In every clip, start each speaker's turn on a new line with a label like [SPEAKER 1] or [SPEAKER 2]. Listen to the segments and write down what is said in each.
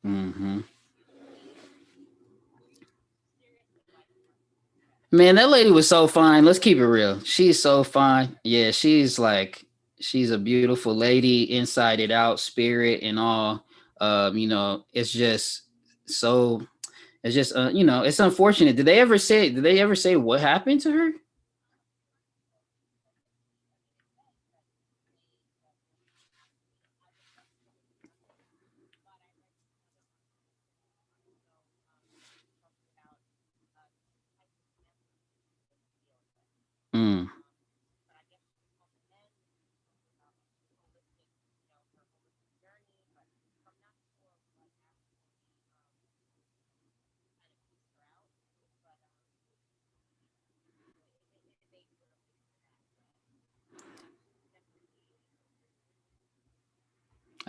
[SPEAKER 1] Mm-hmm. Man, that lady was so fine. Let's keep it real. She's so fine. Yeah, she's a beautiful lady, inside it out, spirit and all. It's just so it's just it's unfortunate. Did they ever say what happened to her? Mm.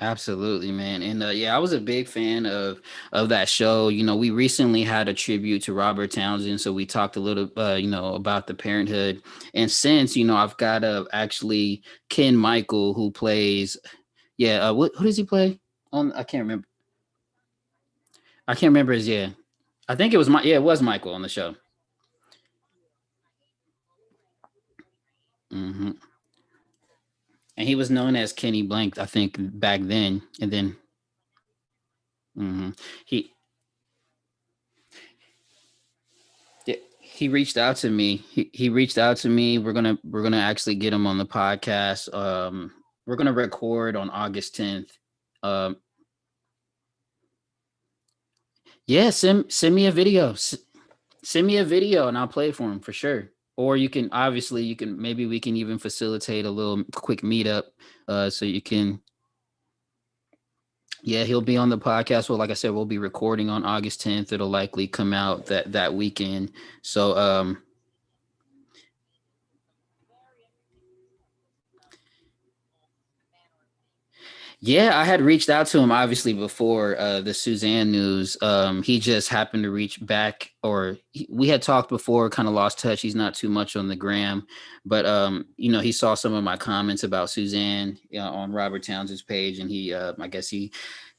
[SPEAKER 1] Absolutely, man. And yeah, I was a big fan of that show. We recently had a tribute to Robert Townsend, so we talked a little about the parenthood. And since, I've got actually Ken Michael who plays, yeah, who does he play? On I can't remember. I can't remember his, yeah. I think it was my, yeah, it was Michael on the show. Hmm. And he was known as Kenny Blank, I think, back then. And then he yeah, he reached out to me. He reached out to me. We're gonna actually get him on the podcast. We're gonna record on August 10th. Um, yeah, send me a video. Send me a video and I'll play it for him for sure. Or you can maybe we can even facilitate a little quick meetup. So you can Yeah, he'll be on the podcast. Well, like I said, we'll be recording on August 10th. It'll likely come out that weekend. So yeah, I had reached out to him obviously before the Suzanne news. He just happened to reach back, or we had talked before, kind of lost touch. He's not too much on the gram, but he saw some of my comments about Suzanne, on Robert Townsend's page, and I guess he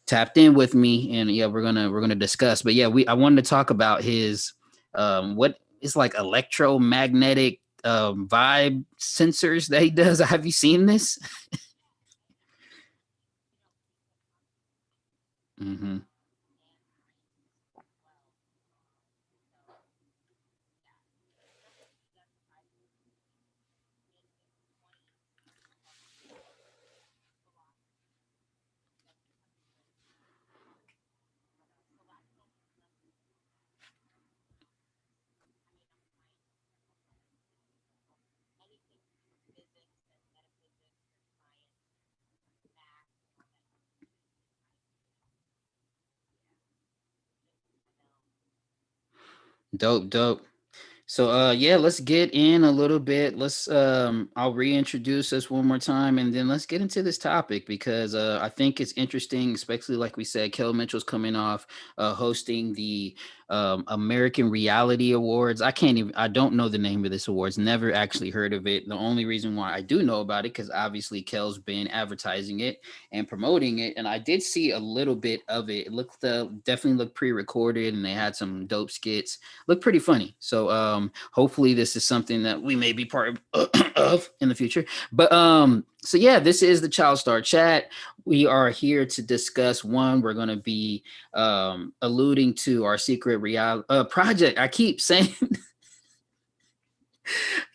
[SPEAKER 1] tapped in with me, and yeah, we're gonna discuss. But yeah, I wanted to talk about his what is like electromagnetic vibe sensors that he does. Have you seen this? Hmm. Dope, dope. So yeah, let's get in a little bit. I'll reintroduce us one more time and then let's get into this topic because I think it's interesting, especially like we said, Kel Mitchell's coming off hosting the American Reality Awards. I don't know the name of this awards, never actually heard of it. The only reason why I do know about it, because obviously Kel's been advertising it and promoting it, and I did see a little bit of it. It looked definitely looked pre-recorded, and they had some dope skits. Looked pretty funny. So hopefully this is something that we may be part of in the future. But so yeah, this is the Child Star Chat. We are here to discuss one. We're going to be alluding to our secret reality project. I keep saying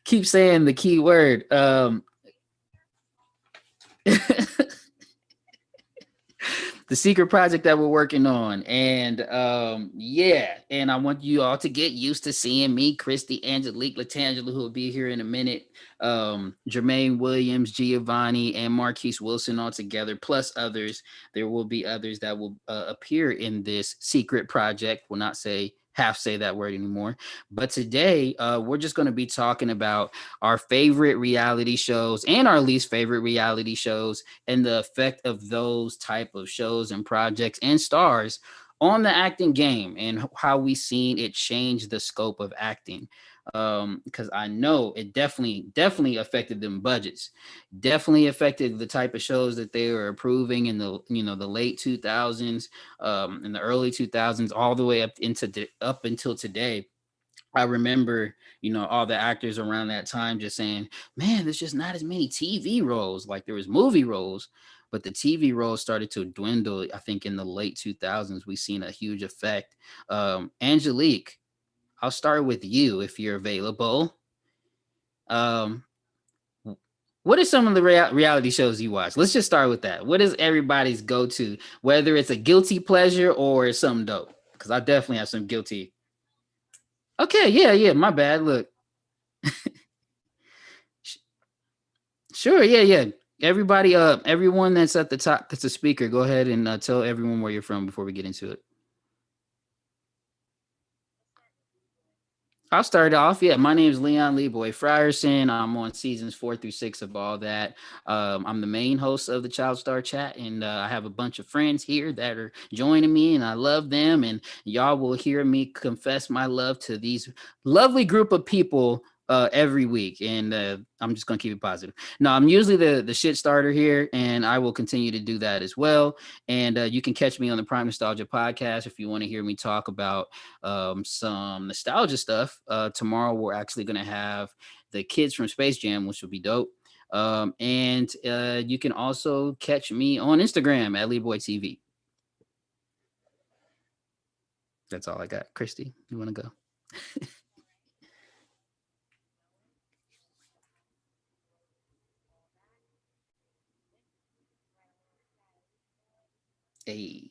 [SPEAKER 1] keep saying the key word. The secret project that we're working on. And yeah, and I want you all to get used to seeing me, Christy, Angelique, Latangela, who will be here in a minute, Jermaine Williams, Giovanni, and Marquise Wilson all together, plus others. There will be others that will appear in this secret project. Will not say that word anymore. But today, we're just going to be talking about our favorite reality shows and our least favorite reality shows, and the effect of those type of shows and projects and stars on the acting game, and how we seen it change the scope of acting. because I know it definitely affected them budgets, definitely affected the type of shows that they were approving in the the late 2000s, in the early 2000s, all the way up until today. I remember, all the actors around that time just saying, "Man, there's just not as many TV roles. Like there was movie roles, but the TV roles started to dwindle. I think in the late 2000s, we seen a huge effect." Angelique, I'll start with you if you're available. Um, what are some of the reality shows you watch? Let's just start with that. What is everybody's go-to, whether it's a guilty pleasure or something dope? Because I definitely have some guilty. Okay, yeah, yeah. My bad. Look, sure, yeah, yeah. Everybody, everyone that's at the top, that's a speaker. Go ahead and tell everyone where you're from before we get into it. I'll start off. Yeah, my name is Leon Leeboy Frierson. I'm on seasons 4 through 6 of all that. I'm the main host of the Child Star Chat, and I have a bunch of friends here that are joining me, and I love them. And y'all will hear me confess my love to these lovely group of people every week. And I'm just gonna keep it positive. No, I'm usually the shit starter here, and I will continue to do that as well. And you can catch me on the Prime Nostalgia podcast if you want to hear me talk about some nostalgia stuff. Tomorrow we're actually going to have the kids from Space Jam, which will be dope. And you can also catch me on Instagram at LeeBoyTV. That's all I got. Christy, you want to go? Hey.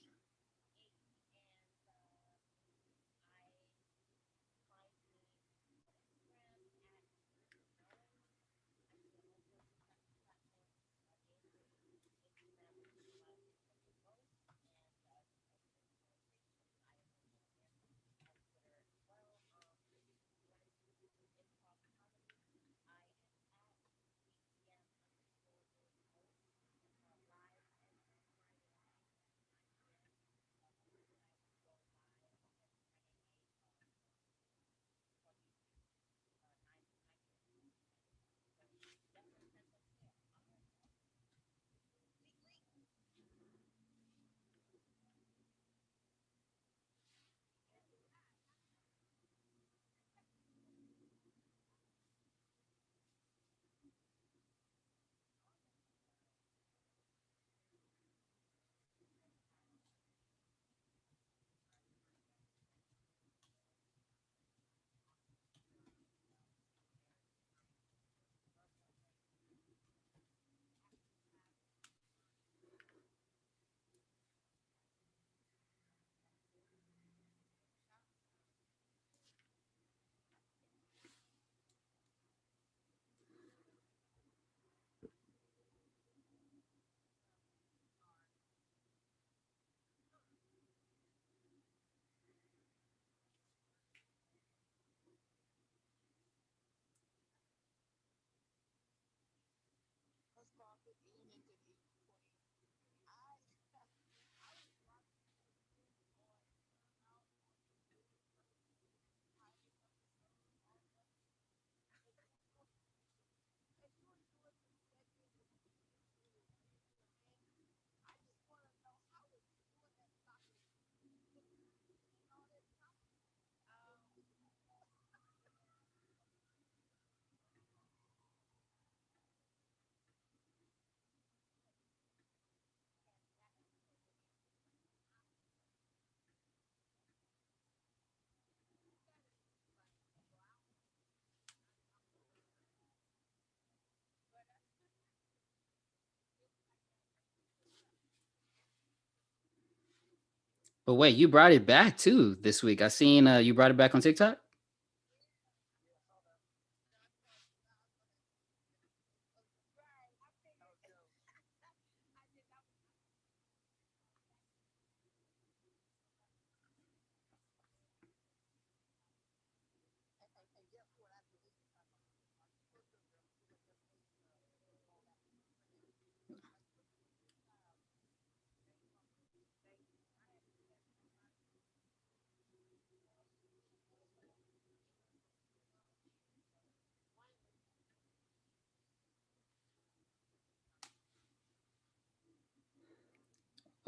[SPEAKER 1] But wait, you brought it back too this week. I seen you brought it back on TikTok.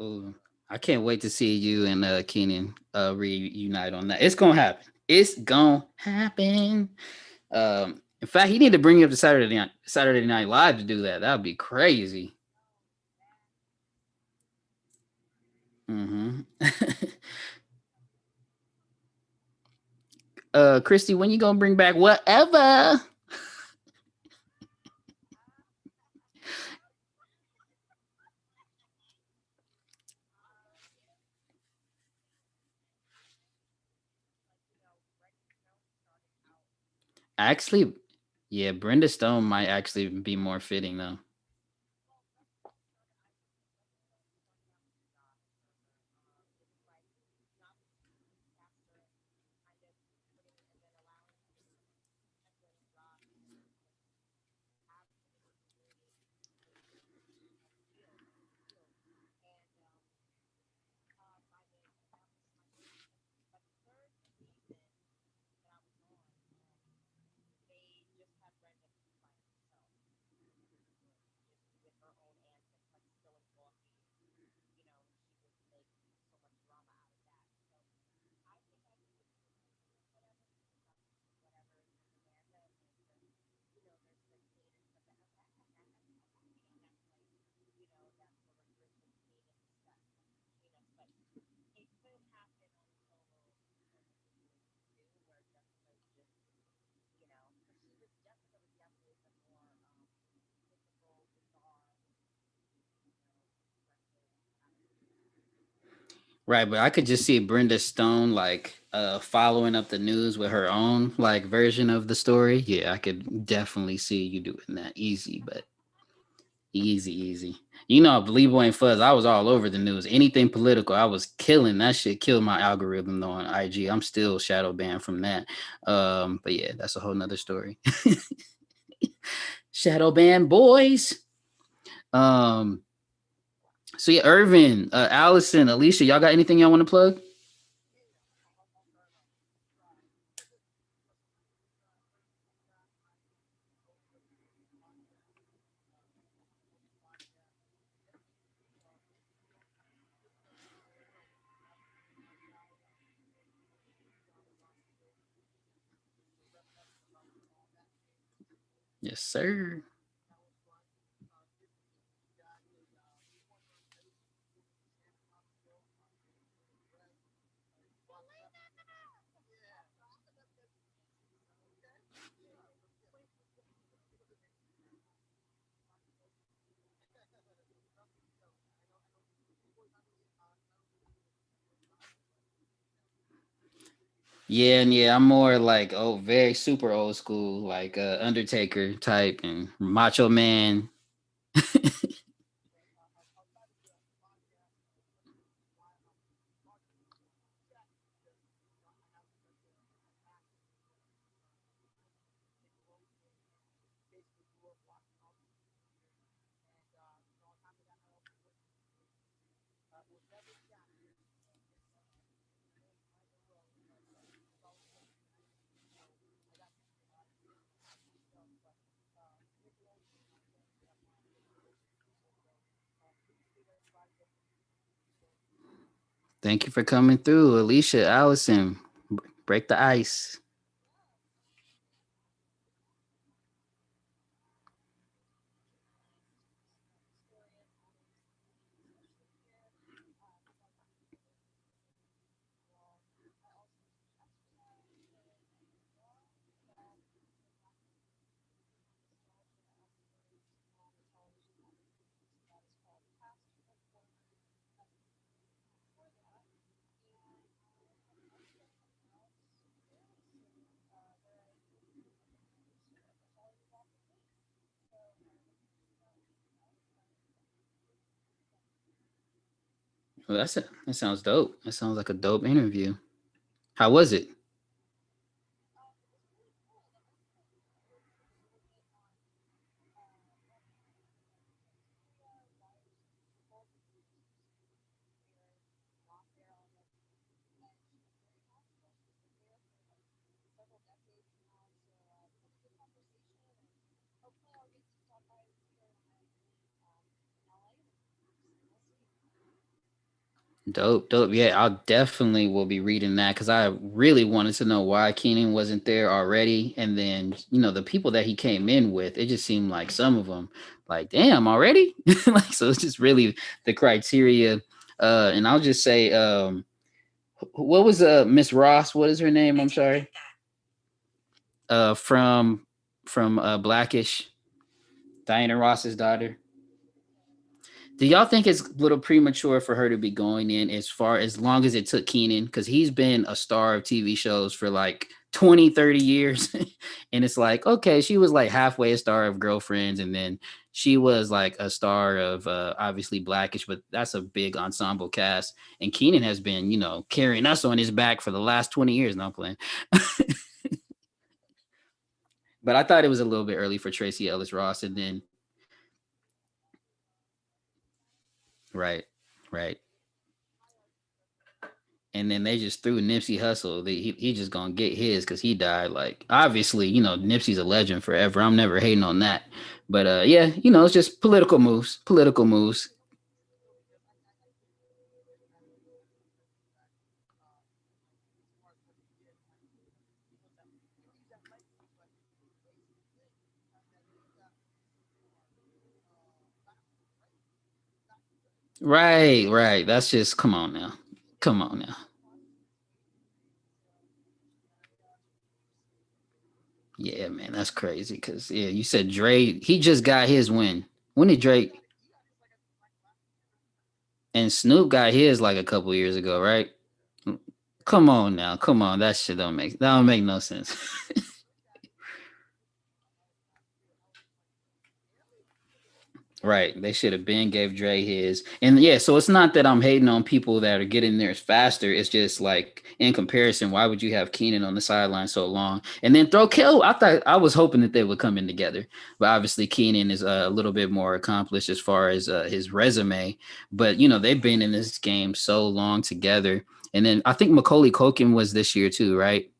[SPEAKER 1] Ooh, I can't wait to see you and Keenan reunite on that. It's gonna happen. It's gonna happen. In fact, he need to bring you up to Saturday Night Live to do that. That would be crazy. Hmm. Christy, when you gonna bring back whatever? Actually, yeah, Brenda Stone might actually be more fitting though. Right, but I could just see Brenda Stone like following up the news with her own like version of the story. Yeah, I could definitely see you doing that. Easy, but easy, easy. You know, Believe Boy and Fuzz, I was all over the news. Anything political, I was killing. That shit killed my algorithm though on IG. I'm still shadow banned from that. But yeah, that's a whole nother story. Shadow ban boys. Um, so yeah, Irvin, Allison, Alicia, y'all got anything y'all want to plug? Yes, sir. Yeah, and yeah, I'm more like very super old school, like Undertaker type and Macho Man. Thank you for coming through, Alicia, Allison. Break the ice. Well, that sounds dope. That sounds like a dope interview. How was it? Dope, dope. Yeah, I'll definitely will be reading that because I really wanted to know why Keenan wasn't there already. And then, the people that he came in with, it just seemed like some of them, like, damn, already? Like, so it's just really the criteria. And I'll just say, what was Miss Ross? What is her name? I'm sorry. From Blackish, Diana Ross's daughter. Do y'all think it's a little premature for her to be going in as long as it took Keenan? Because he's been a star of TV shows for like 20, 30 years. And it's like, okay, she was like halfway a star of Girlfriends. And then she was like a star of obviously Blackish, but that's a big ensemble cast. And Keenan has been, carrying us on his back for the last 20 years. Not playing. But I thought it was a little bit early for Tracy Ellis Ross. And then, right, right. And then they just threw Nipsey Hussle. He just gonna get his because he died. Like obviously, Nipsey's a legend forever. I'm never hating on that. But yeah, it's just political moves. Political moves. Right, right. That's just come on now. Come on now. Yeah, man, that's crazy. Cause yeah, you said Dre, he just got his win. When did Drake and Snoop got his like a couple years ago, right? Come on now, come on. That don't make no sense. Right. They should have been gave Dre his. And yeah, so it's not that I'm hating on people that are getting theirs faster. It's just like in comparison, why would you have Keenan on the sideline so long? And then throw Kel. I was hoping that they would come in together. But obviously Keenan is a little bit more accomplished as far as his resume. But they've been in this game so long together. And then I think Macaulay Culkin was this year too, right?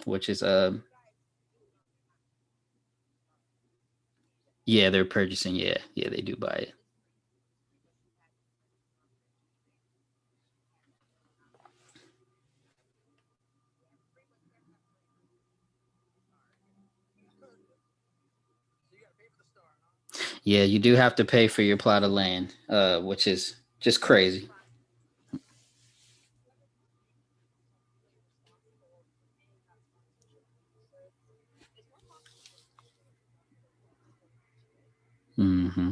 [SPEAKER 1] Which is yeah, they're purchasing. Yeah, yeah, they do buy it. Yeah, you do have to pay for your plot of land, which is just crazy. hmm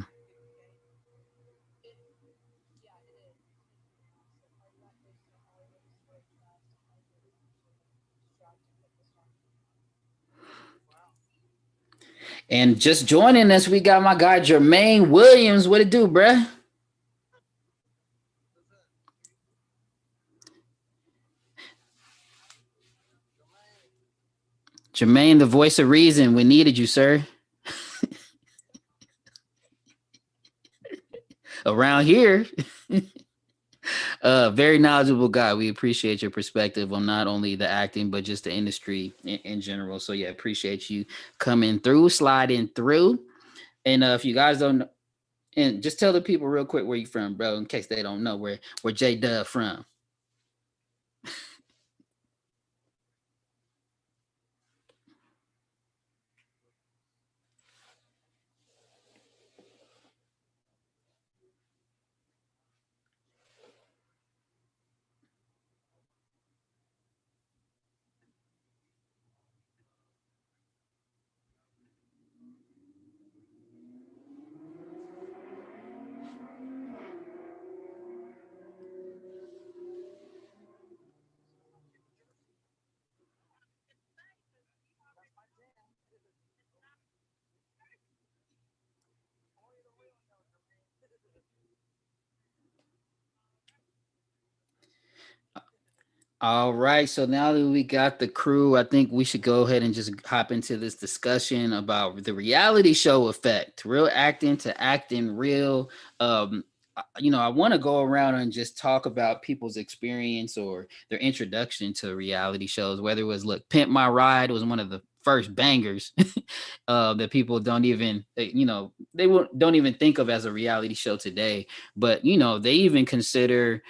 [SPEAKER 1] And just joining us, we got my guy Jermaine Williams. What it do, bruh? Jermaine, the voice of reason. We needed you, sir. Around here. Very knowledgeable guy. We appreciate your perspective on not only the acting but just the industry in general. So yeah, appreciate you coming through, sliding through. And if you guys don't, and just tell the people real quick where you from, bro, in case they don't know where J Dub from. All right. So now that we got the crew, I think we should go ahead and just hop into this discussion about the reality show effect, real acting to acting real. I want to go around and just talk about people's experience or their introduction to reality shows, whether it was look, Pimp My Ride was one of the first bangers that people don't even don't even think of as a reality show today. But they even consider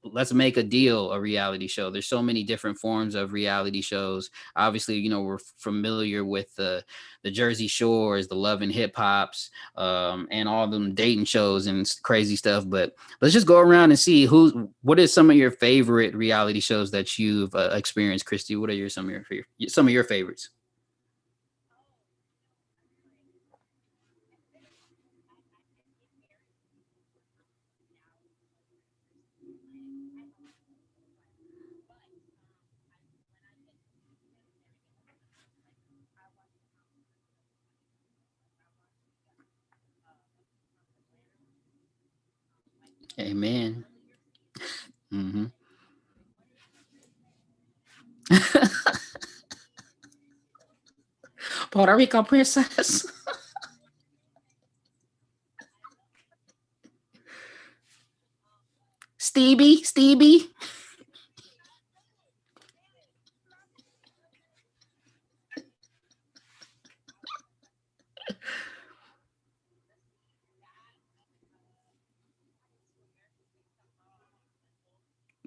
[SPEAKER 1] let's make a deal a reality show. There's so many different forms of reality shows. Obviously, we're familiar with the Jersey Shores, the Love and Hip Hops, and all them dating shows and crazy stuff. But let's just go around and see what is some of your favorite reality shows that you've experienced, Christy. What are some of your favorites? Amen. Mm-hmm. Puerto Rico princess. Stevie.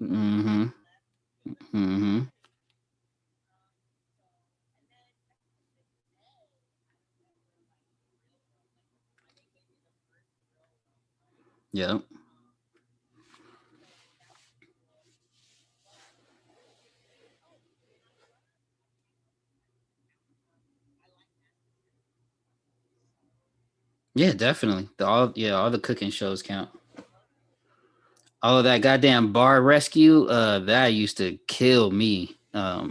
[SPEAKER 1] Mm-hmm. Mm-hmm. Yep. Yeah, definitely. All the cooking shows count. All of that goddamn bar rescue, that used to kill me. Uh,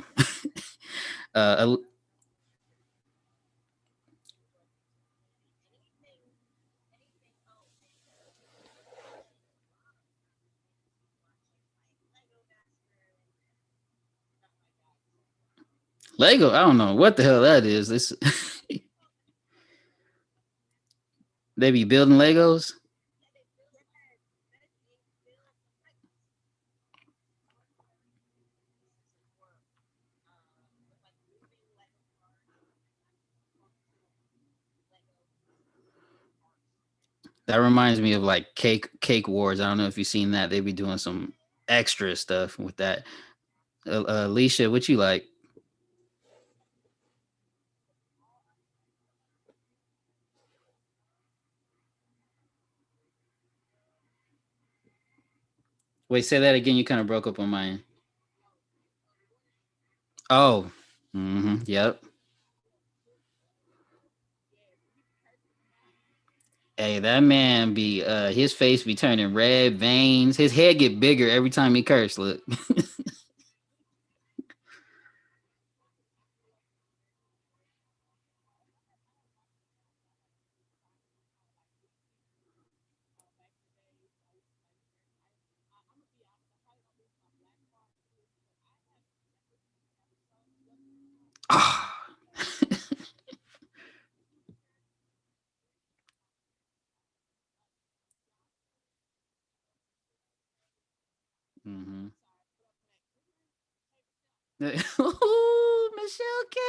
[SPEAKER 1] Lego, I don't know what the hell that is. This they be building Legos. That reminds me of like Cake Wars. I don't know if you've seen that. They be doing some extra stuff with that. Alicia, what you like? Wait, say that again. You kind of broke up on mine. Oh, yep. Hey, that man be his face be turning red, veins. His head get bigger every time he curse. Look. Ah. Mm-hmm. Ooh, Michelle K.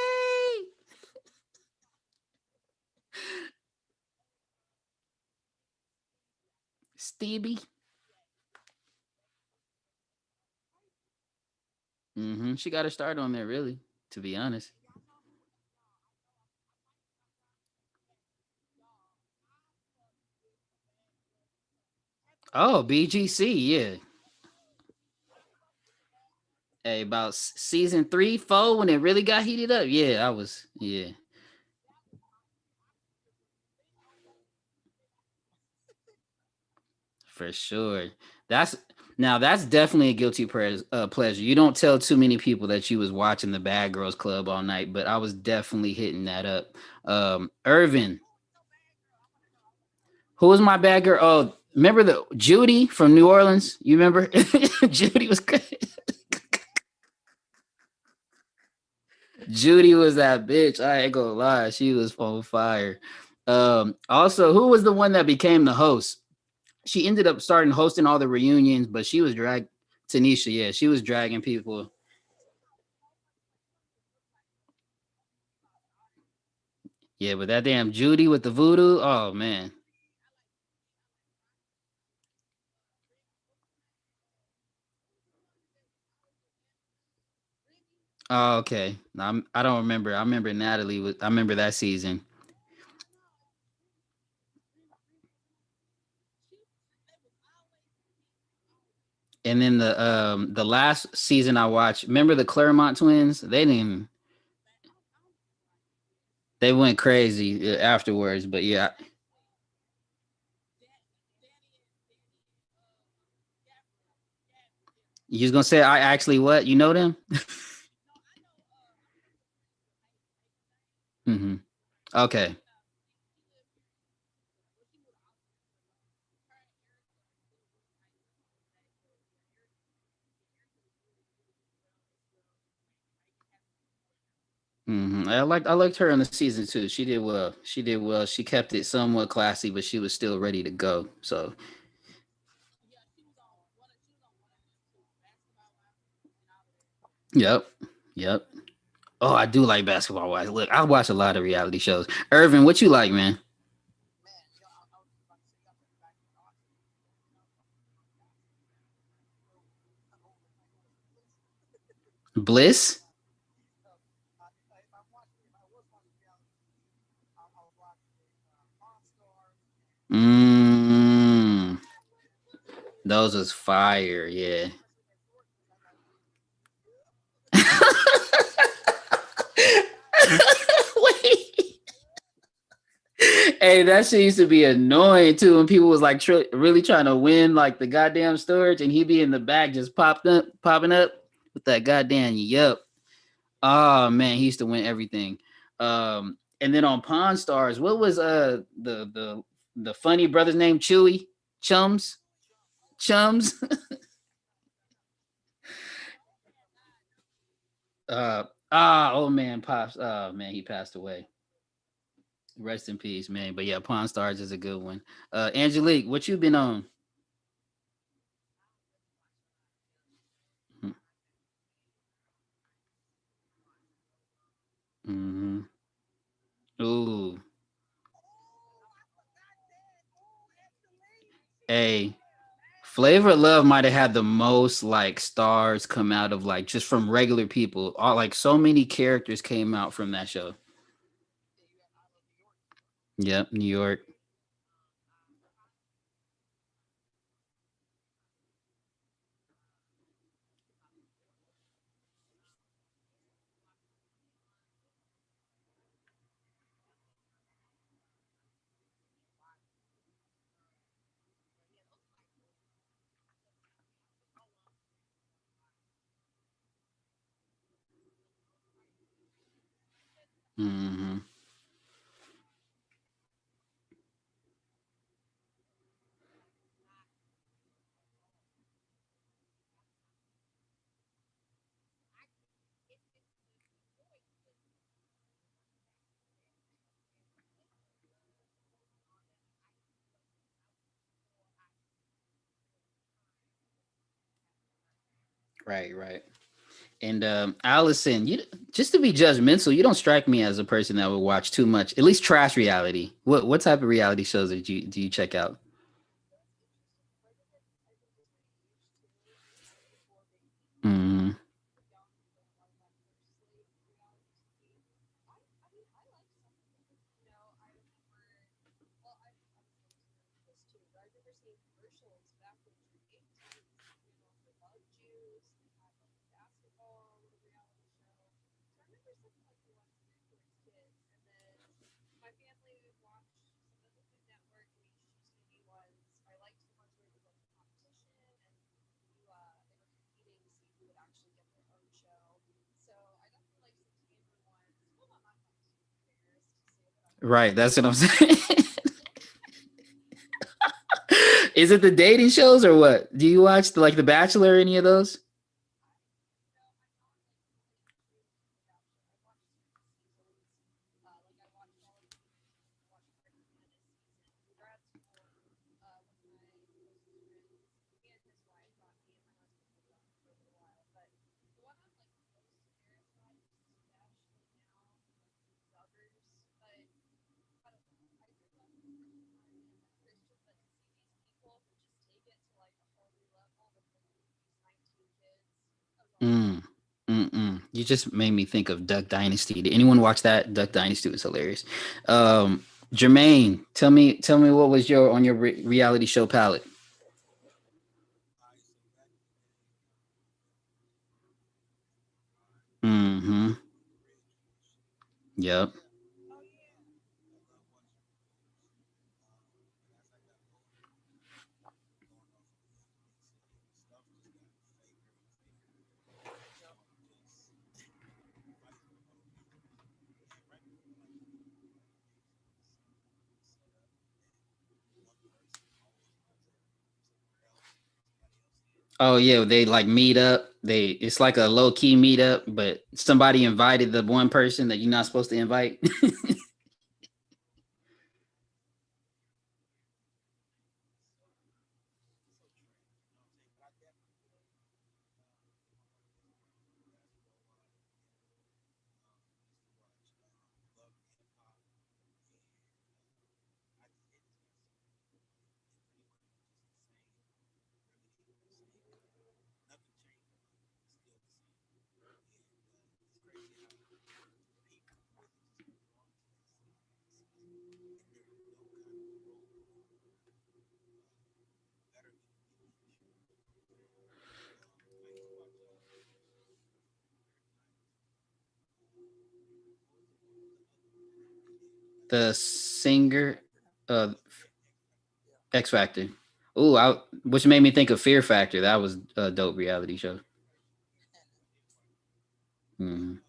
[SPEAKER 1] Stevie. She got her start on there, really, to be honest. Oh, BGC, yeah. Hey, about season 3, 4, when it really got heated up. Yeah, I was, yeah, for sure. That's that's definitely a guilty pleasure. You don't tell too many people that you was watching the Bad Girls Club all night, but I was definitely hitting that up. Irvin, who was my bad girl? Oh, remember the Judy from New Orleans? You remember? Judy was Judy was that bitch. I ain't gonna lie, she was on fire. Also, who was the one that became the host? She ended up starting hosting all the reunions, but she was dragged. Tanisha, yeah, she was dragging people. Yeah, but that damn Judy with the voodoo. Oh man. Oh, okay. I don't remember. I remember Natalie was. I remember that season. And then the last season I watched. Remember the Claremont twins? They didn't. They went crazy afterwards. But yeah, you was gonna say I actually what? You know them? Hmm. Okay. I liked her in the season too. She did well. She did well. She kept it somewhat classy, but she was still ready to go. So yep. Yep. Oh, I do like basketball wives. Look, I watch a lot of reality shows. Irvin, what you like, man? Bliss? Mmm. Those was fire, yeah. Wait. Hey, that shit used to be annoying too when people was like really trying to win like the goddamn storage and he be in the back just popping up with that goddamn yep. Oh man, he used to win everything. And then on Pawn Stars, what was the funny brother's name? Chewy? Chums? Chums? Oh man, Pops. Oh man, he passed away. Rest in peace, man. But yeah, Pawn Stars is a good one. Angelique, what you been on? Mm-hmm. Ooh. Hey, Flavor of Love might have had the most like stars come out of like just from regular people. All like so many characters came out from that show. Yep, New York. Hmm. Right, right. And Allison, you just to be judgmental, you don't strike me as a person that would watch too much, at least trash reality. What type of reality shows do you check out? Mm-hmm. Right, that's what I'm saying. Is it the dating shows or what? Do you watch like The Bachelor or any of those? Mm. Mm-mm. You just made me think of Duck Dynasty. Did anyone watch that? Duck Dynasty was hilarious. Jermaine, tell me what was your on your reality show palette? Mm-hmm. Yep. Oh yeah, they like meet up. They it's like a low key meetup, but somebody invited the one person that you're not supposed to invite. The singer, uh, X Factor. Ooh, which made me think of Fear Factor. That was a dope reality show. Mhm.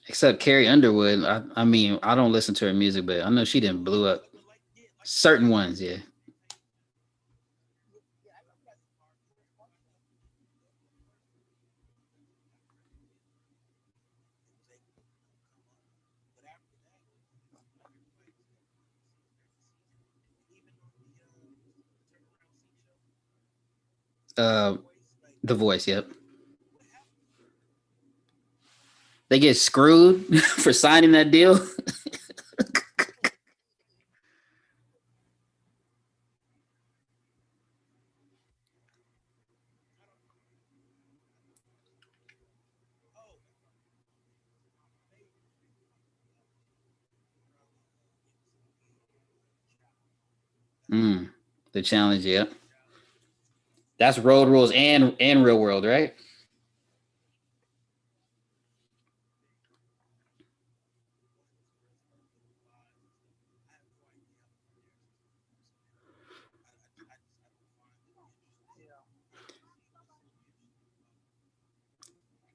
[SPEAKER 1] Except Carrie Underwood. I mean, I don't listen to her music, but I know she didn't blew up. Certain ones, yeah. Uh, The Voice, yep. They get screwed for signing that deal. Mm, the challenge, yep. That's Road Rules and Real World, right?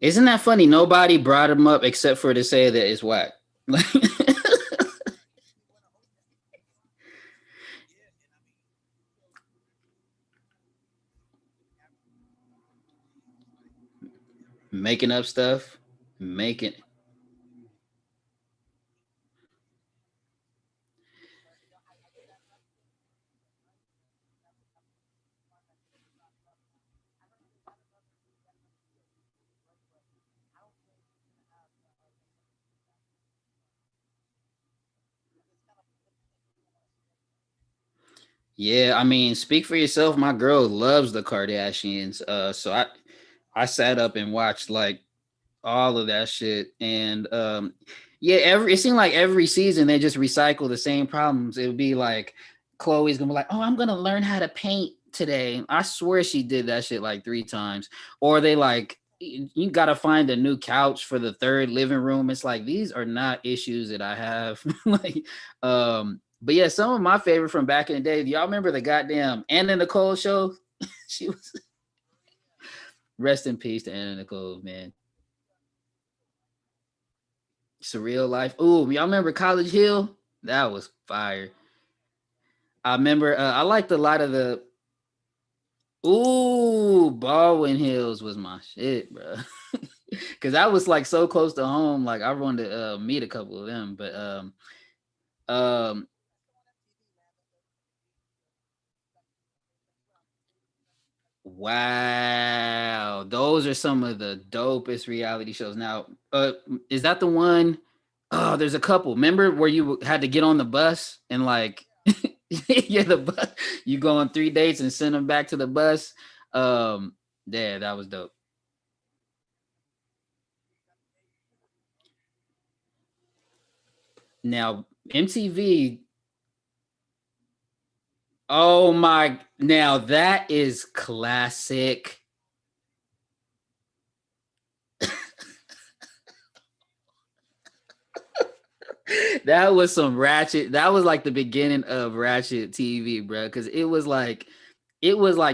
[SPEAKER 1] Isn't that funny? Nobody brought him up except for to say that it's whack. Like making up stuff, making. Yeah, I mean, speak for yourself. My girl loves the Kardashians. So I sat up and watched like all of that shit, and yeah, every it seemed like every season they just recycle the same problems. It would be like Chloe's gonna be like, "Oh, I'm gonna learn how to paint today." I swear she did that shit like 3 times. Or they like, You gotta find a new couch for the third living room. It's like these are not issues that I have. Like, but yeah, some of my favorite from back in the day. Do y'all remember the goddamn Anna Nicole show? She was rest in peace to Anna Nicole, man. Surreal Life. Ooh, y'all remember College Hill? That was fire. I remember. I liked a lot of the. Ooh, Baldwin Hills was my shit, bro. Because I was like so close to home. Like I wanted to meet a couple of them, but um, wow, those are some of the dopest reality shows. Now, is that the one? Oh, there's a couple. Remember where you had to get on the bus and like, yeah, the bus. You go on 3 dates and send them back to the bus. Um, yeah, that was dope. Now, MTV. Oh my! Now that is classic. That was some ratchet. That was like the beginning of ratchet TV, bro. Because it was like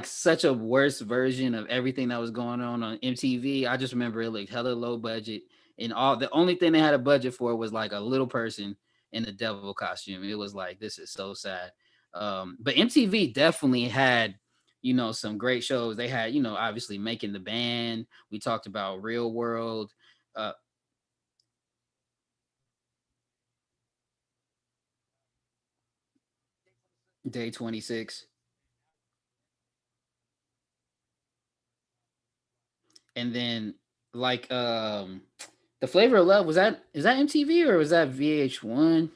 [SPEAKER 1] such a worse version of everything that was going on MTV. I just remember it looked hella low budget, and all the only thing they had a budget for was like a little person in a devil costume. It was like this is so sad. But MTV definitely had some great shows. They had obviously Making the Band. We talked about Real World. Uh, Day 26. And then like the Flavor of Love, was that is that MTV or was that VH1?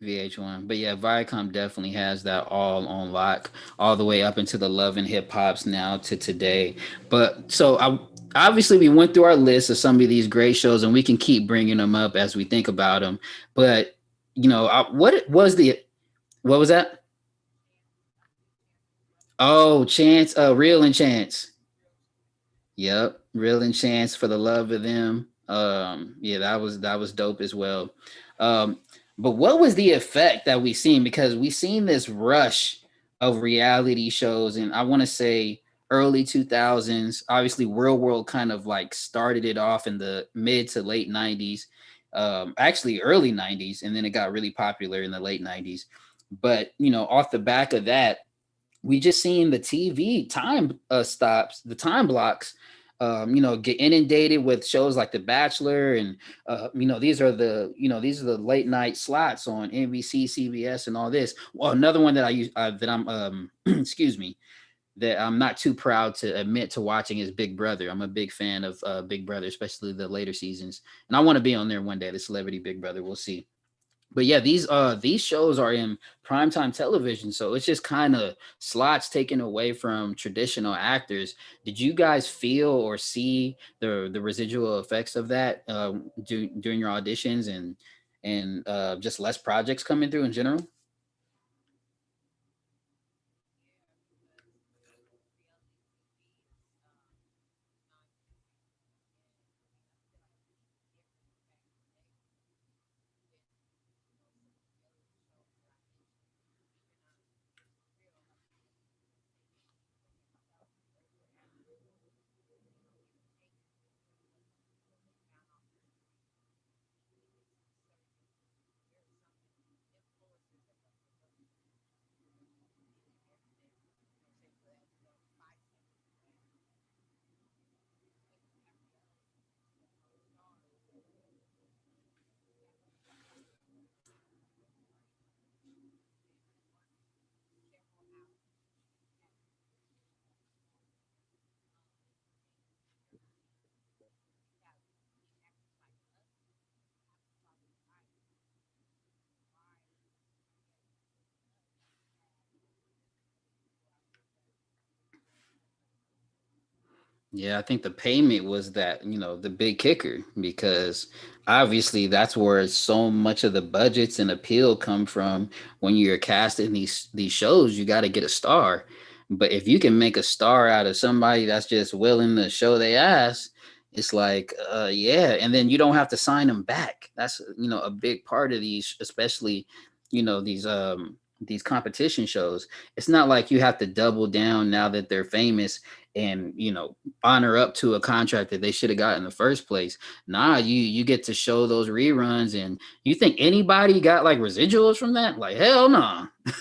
[SPEAKER 1] VH1. But yeah, Viacom definitely has that all on lock, all the way up into the Love and Hip Hops now to today. But so I obviously we went through our list of some of these great shows, and we can keep bringing them up as we think about them. But what was that? Oh, Chance, Real and Chance. Yep, Real and Chance for the Love of Them. Yeah, that was dope as well. Um, but what was the effect that we seen? Because we seen this rush of reality shows, and I want to say early 2000s. Obviously, Real World kind of like started it off in the mid to late 90s. Actually early 90s, and then it got really popular in the late 90s. But off the back of that, we just seen the TV time stops, the time blocks, get inundated with shows like The Bachelor, and these are the late night slots on NBC, CBS, and all this. Well, another one that I use that I'm excuse me, that I'm not too proud to admit to watching is Big Brother. I'm a big fan of Big Brother, especially the later seasons, and I want to be on there one day. The Celebrity Big Brother, we'll see. But yeah, these shows are in primetime television, so it's just kind of slots taken away from traditional actors. Did you guys feel or see the residual effects of that during your auditions, and just less projects coming through in general? Yeah, I think the payment was that, the big kicker, because obviously that's where so much of the budgets and appeal come from. When you're casting these shows, you got to get a star. But if you can make a star out of somebody that's just willing to show their ass, it's like, yeah, and then you don't have to sign them back. That's, a big part of these, especially, these competition shows. It's not like you have to double down now that they're famous and honor up to a contract that they should have got in the first place. Nah, you get to show those reruns, and you think anybody got like residuals from that? Like hell no. Nah.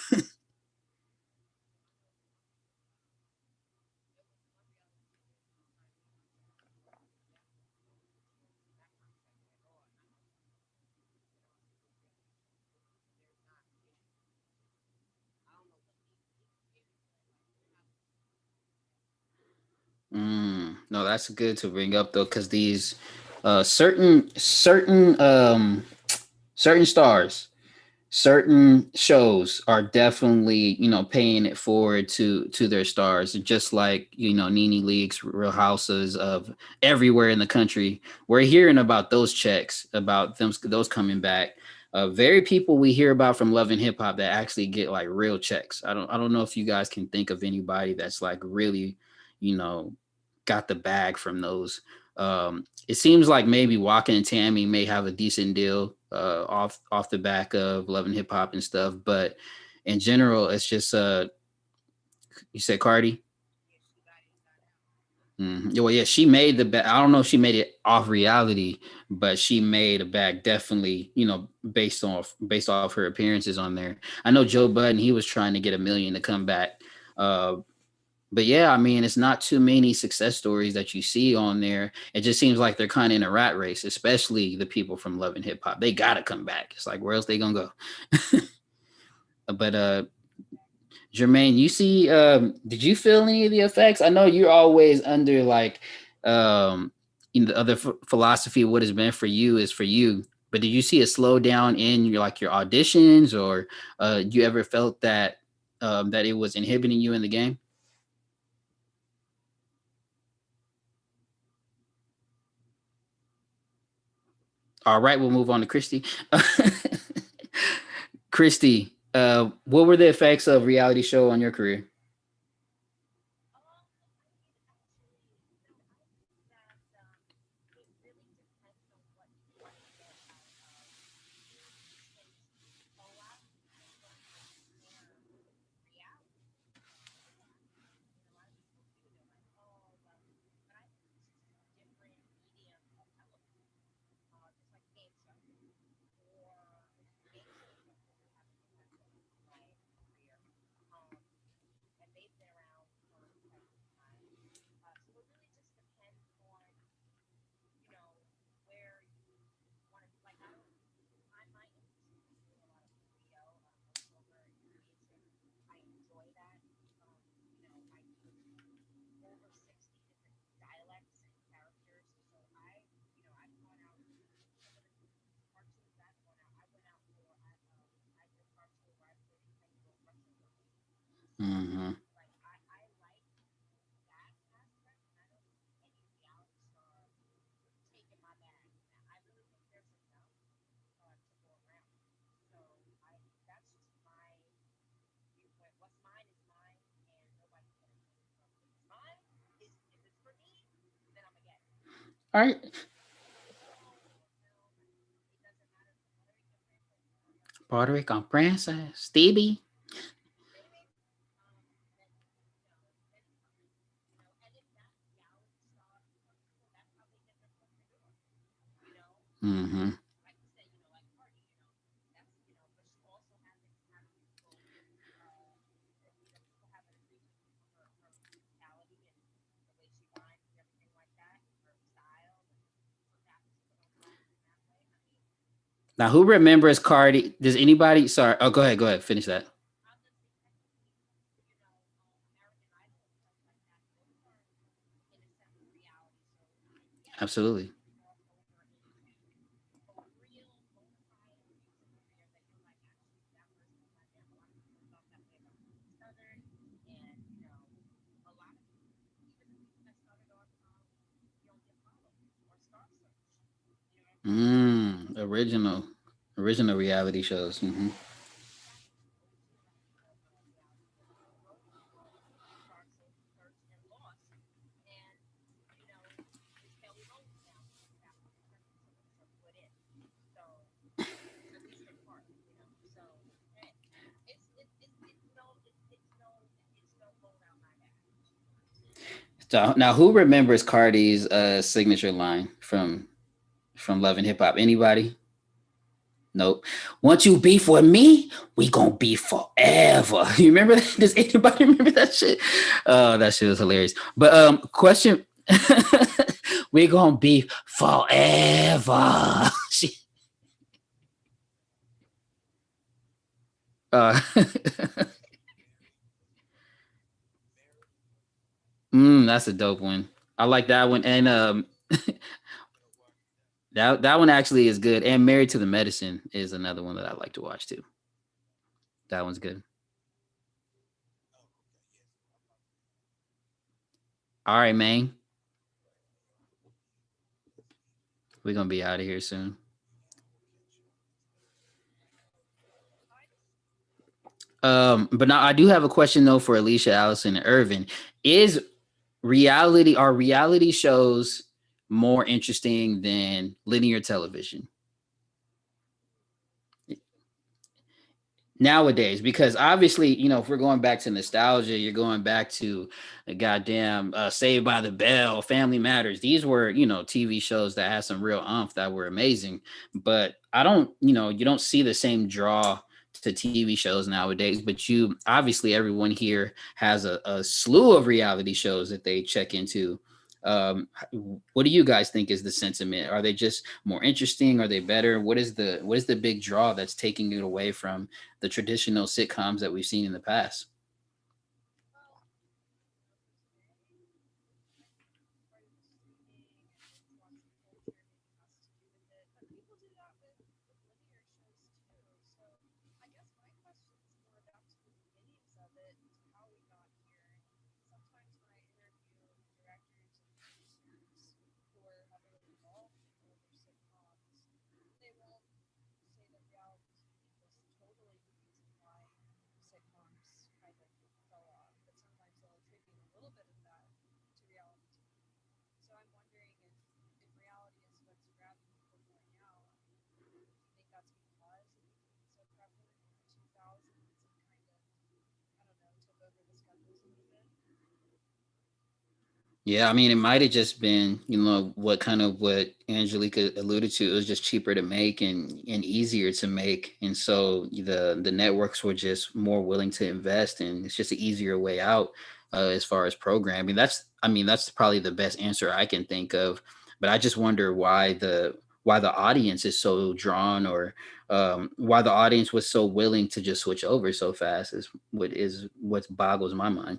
[SPEAKER 1] No, that's good to bring up though, because these certain stars, certain shows are definitely, paying it forward to their stars, just like, Nene Leakes, Real Houses of everywhere in the country. We're hearing about those checks, about them, those coming back. Very people we hear about from Love and Hip Hop that actually get like real checks. I don't know if you guys can think of anybody that's like really, you know got the bag from those. It seems like maybe Walker and Tammy may have a decent deal off the back of Love and Hip Hop and stuff, but in general, it's just you said Cardi. Well, yeah, she made the bag. I don't know if she made it off reality, but she made a bag definitely, based off her appearances on there. I know Joe Budden, he was trying to get 1 million to come back. Uh, but yeah, I mean, it's not too many success stories that you see on there. It just seems like they're kind of in a rat race, especially the people from Love and Hip Hop. They gotta come back. It's like where else they gonna go? But Jermaine, you see, did you feel any of the effects? I know you're always under like, the other philosophy of what has been for you is for you. But did you see a slowdown in your auditions, or you ever felt that that it was inhibiting you in the game? All right, we'll move on to Christy. Christy, what were the effects of reality show on your career? Mm-hmm. All right, Puerto Rico Princess, Stevie. Mm-hmm. Now, who remembers Cardi? Does anybody? Sorry. Oh, go ahead. Go ahead. Finish that. Absolutely. Original reality shows. So now, who remembers Cardi's signature line from Love and Hip Hop? Anybody? Nope. Once you beef with me, we gonna be forever. You remember that? Does anybody remember that shit? That shit was hilarious. But question, we gonna be forever. uh, That's a dope one. I like that one, and that one actually is good. And Married to the Medicine is another one that I like to watch too. That one's good. All right, man. We're gonna be out of here soon. But now I do have a question though for Alicia, Allison, and Irvin. Is are reality shows more interesting than linear television nowadays? Because obviously, if we're going back to nostalgia, you're going back to the goddamn Saved by the Bell, Family Matters. These were, TV shows that had some real umph that were amazing. But I don't, you don't see the same draw to TV shows nowadays. But you obviously, everyone here has a slew of reality shows that they check into. What do you guys think is the sentiment? Are they just more interesting? Are they better? What is the big draw that's taking it away from the traditional sitcoms that we've seen in the past? Yeah, I mean, it might have just been, what Angelica alluded to. It was just cheaper to make and easier to make, and so the networks were just more willing to invest, and it's just an easier way out as far as programming. I mean, that's probably the best answer I can think of. But I just wonder why the audience is so drawn, or why the audience was so willing to just switch over so fast what boggles my mind.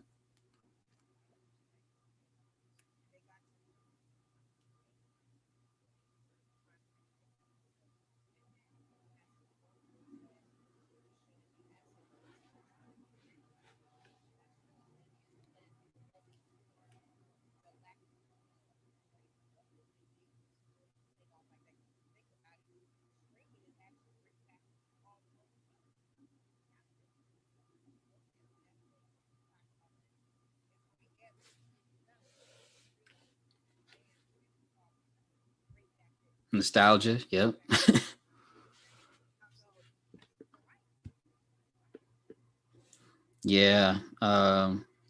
[SPEAKER 1] Nostalgia, yep. Yeah.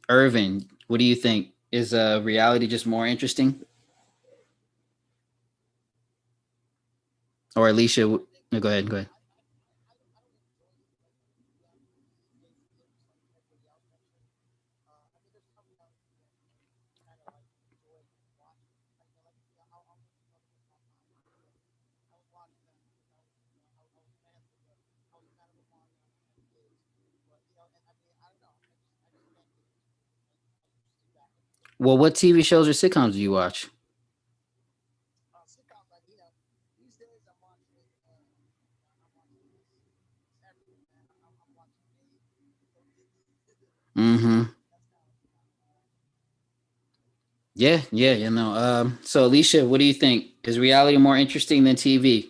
[SPEAKER 1] Irvin, what do you think? Is reality just more interesting? Or Alicia, no, go ahead, go ahead. Well, what TV shows or sitcoms do you watch? Mm-hmm. Yeah, yeah, so Alicia, what do you think? Is reality more interesting than TV?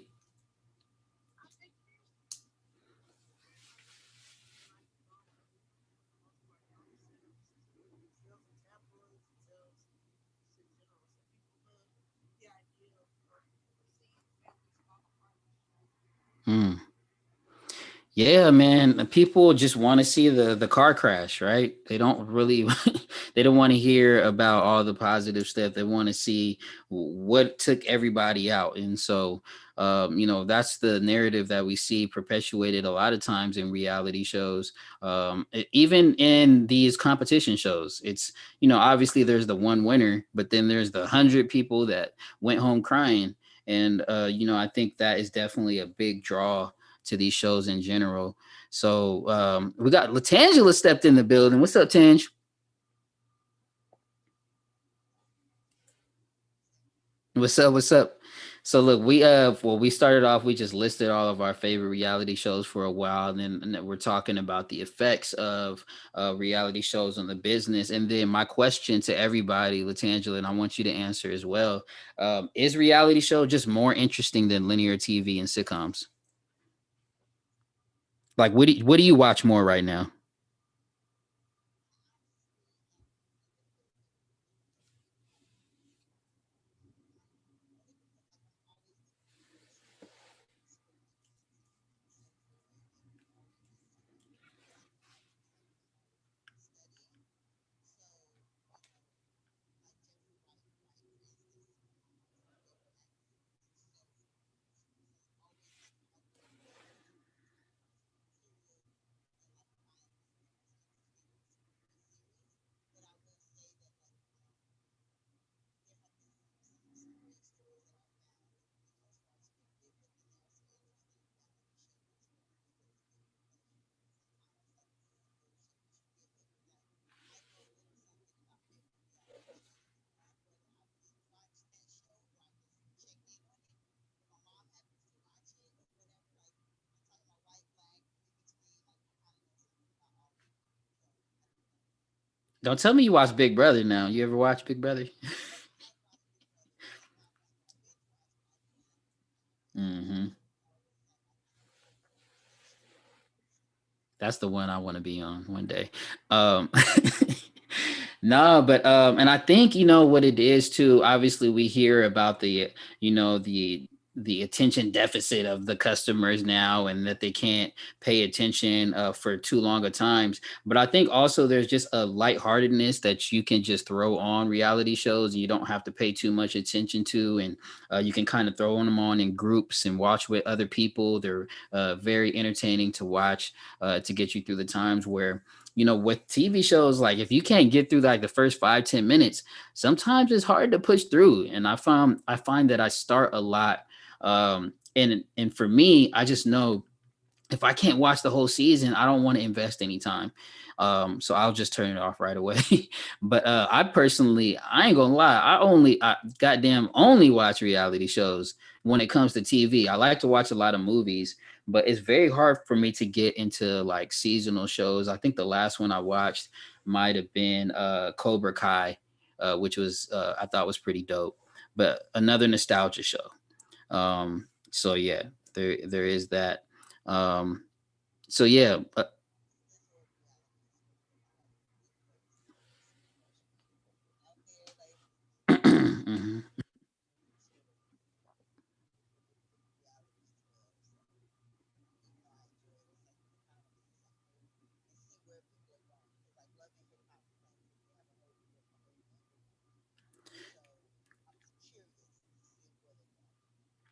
[SPEAKER 1] Hmm. Yeah, man. People just want to see the car crash, right? They don't really they don't want to hear about all the positive stuff. They want to see what took everybody out. And so that's the narrative that we see perpetuated a lot of times in reality shows. Even in these competition shows. It's, obviously there's the one winner, but then there's the 100 people that went home crying. And I think that is definitely a big draw to these shows in general. So we got Latangela stepped in the building. What's up, Tange? What's up? What's up? So look, we started off, we just listed all of our favorite reality shows for a while, and then we're talking about the effects of reality shows on the business. And then my question to everybody, Latangela, and I want you to answer as well. Is reality show just more interesting than linear TV and sitcoms? Like what do you watch more right now? Don't tell me you watch Big Brother now. You ever watch Big Brother? Hmm. That's the one I want to be on one day. Um, no, but and I think you know what it is too. Obviously, we hear about the attention deficit of the customers now, and that they can't pay attention for too long at times. But I think also there's just a lightheartedness that you can just throw on reality shows, and you don't have to pay too much attention to, and you can kind of throw them on in groups and watch with other people. They're very entertaining to watch to get you through the times where with TV shows, like if you can't get through like the first 5-10 minutes, sometimes it's hard to push through. And I find that I start a lot, and for me, I just know if I can't watch the whole season, I don't want to invest any time. So I'll just turn it off right away. But I personally, I ain't gonna lie, I goddamn only watch reality shows when it comes to TV. I like to watch a lot of movies, but it's very hard for me to get into like seasonal shows. I think the last one I watched might have been Cobra Kai, which was I thought was pretty dope. But another nostalgia show. So yeah, there is that. Um, so yeah, mhm.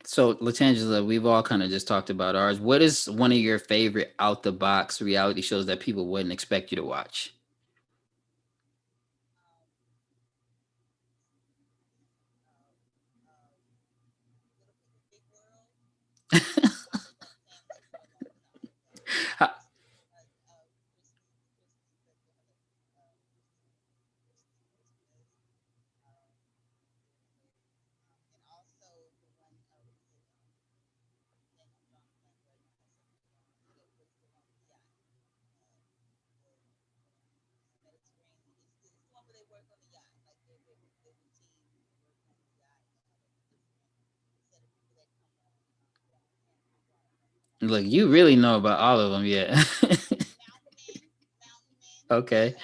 [SPEAKER 1] So Latangela, we've all kind of just talked about ours. What is one of your favorite out the box reality shows that people wouldn't expect you to watch? How- Look, you really know about all of them, yeah. Okay.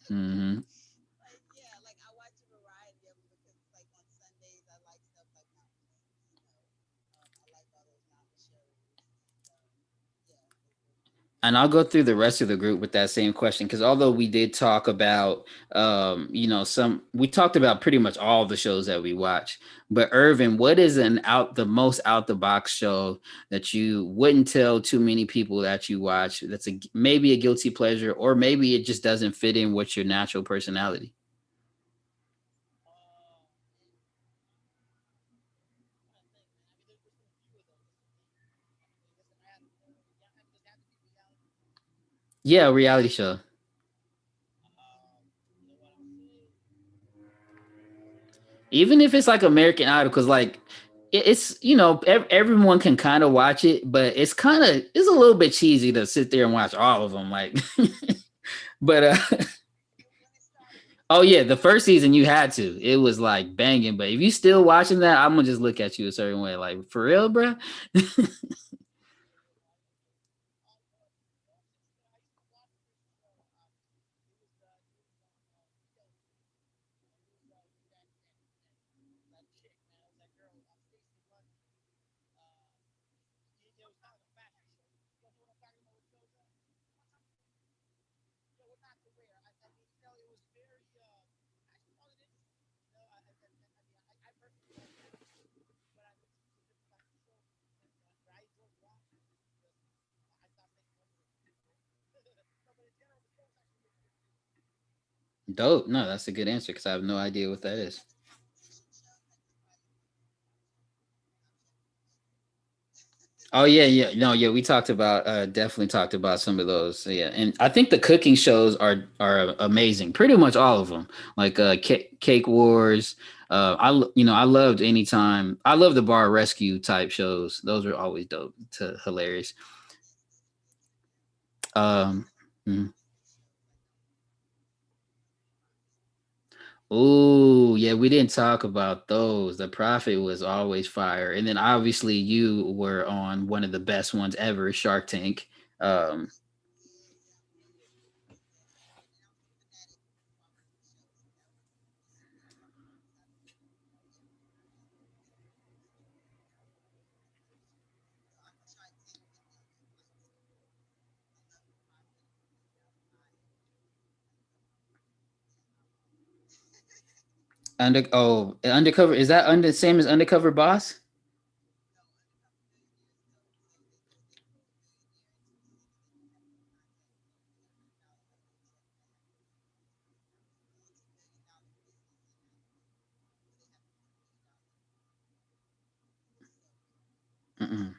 [SPEAKER 1] Hmm. And I'll go through the rest of the group with that same question because although we did talk about, we talked about pretty much all the shows that we watch. But Irvin, what is the most out the box show that you wouldn't tell too many people that you watch? That's maybe a guilty pleasure, or maybe it just doesn't fit in with your natural personality. Yeah, a reality show. Even if it's like American Idol, because like it's everyone can kind of watch it, but it's a little bit cheesy to sit there and watch all of them. Like, but oh yeah, the first season you had to. It was like banging. But if you still watching that, I'm gonna just look at you a certain way. Like for real, bro. Dope. No, that's a good answer because I have no idea what that is. Oh yeah, yeah, no, yeah. We talked about definitely talked about some of those. So, yeah, and I think the cooking shows are amazing. Pretty much all of them, like Cake Wars. I loved anytime. I love the bar rescue type shows. Those are always dope to hilarious. Um, mm. Oh yeah, we didn't talk about those. The Prophet was always fire, and then obviously you were on one of the best ones ever, Shark Tank. Um, undercover, is that under same as Undercover Boss? Mm-mm.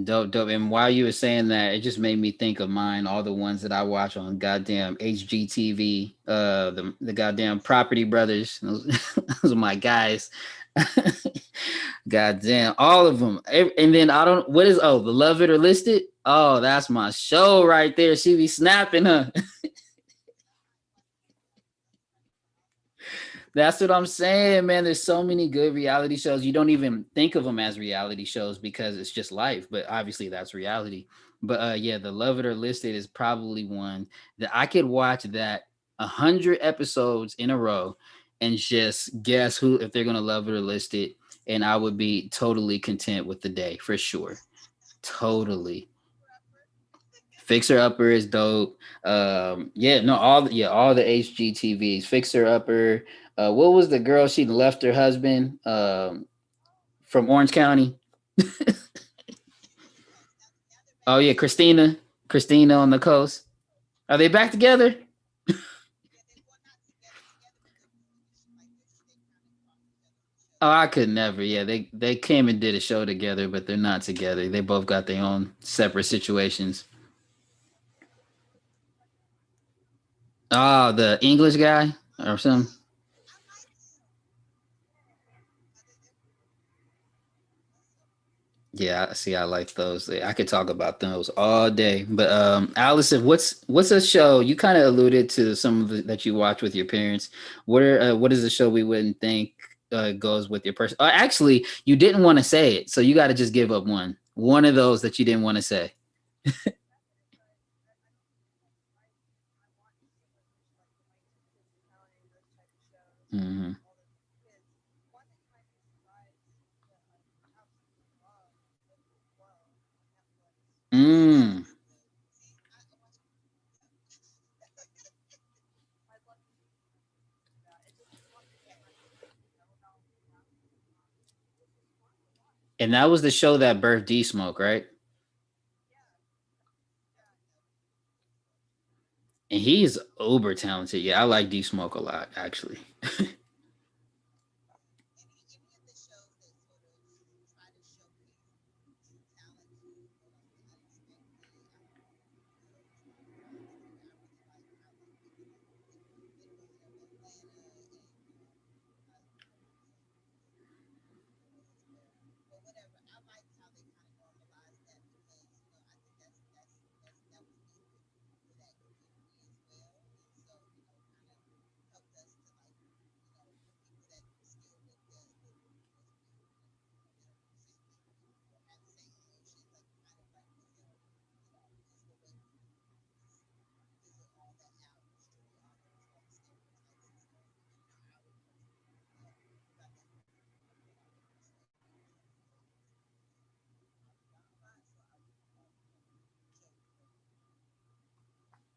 [SPEAKER 1] Dope, dope. And while you were saying that, it just made me think of mine, all the ones that I watch on goddamn HGTV, the goddamn Property Brothers. Those are my guys. Goddamn, all of them. And then I don't, what is, oh, the Love It or List It? Oh, that's my show right there. She be snapping, huh? That's what I'm saying, man. There's so many good reality shows. You don't even think of them as reality shows because it's just life, but obviously that's reality. But yeah, the Love It or Listed is probably one that I could watch that 100 episodes in a row and just guess who if they're gonna love it or list it, and I would be totally content with the day for sure. Totally. Fixer Upper is dope. Yeah, no, all the HGTVs. Fixer Upper. What was the girl she left her husband from Orange County? Oh yeah, Christina. Christina on the coast. Are they back together? Oh, I could never. Yeah, they came and did a show together, but they're not together. They both got their own separate situations. Oh, the English guy or something. Yeah, see, I like those. I could talk about those all day. But Allison, what's a show you kind of alluded to some of the, that you watch with your parents? What is a show we wouldn't think goes with your person? Actually, you didn't want to say it, so you got to just give up one. One of those that you didn't want to say. Hmm. Mm. And that was the show that birthed D Smoke, right? And he's uber talented. Yeah, I like D Smoke a lot, actually.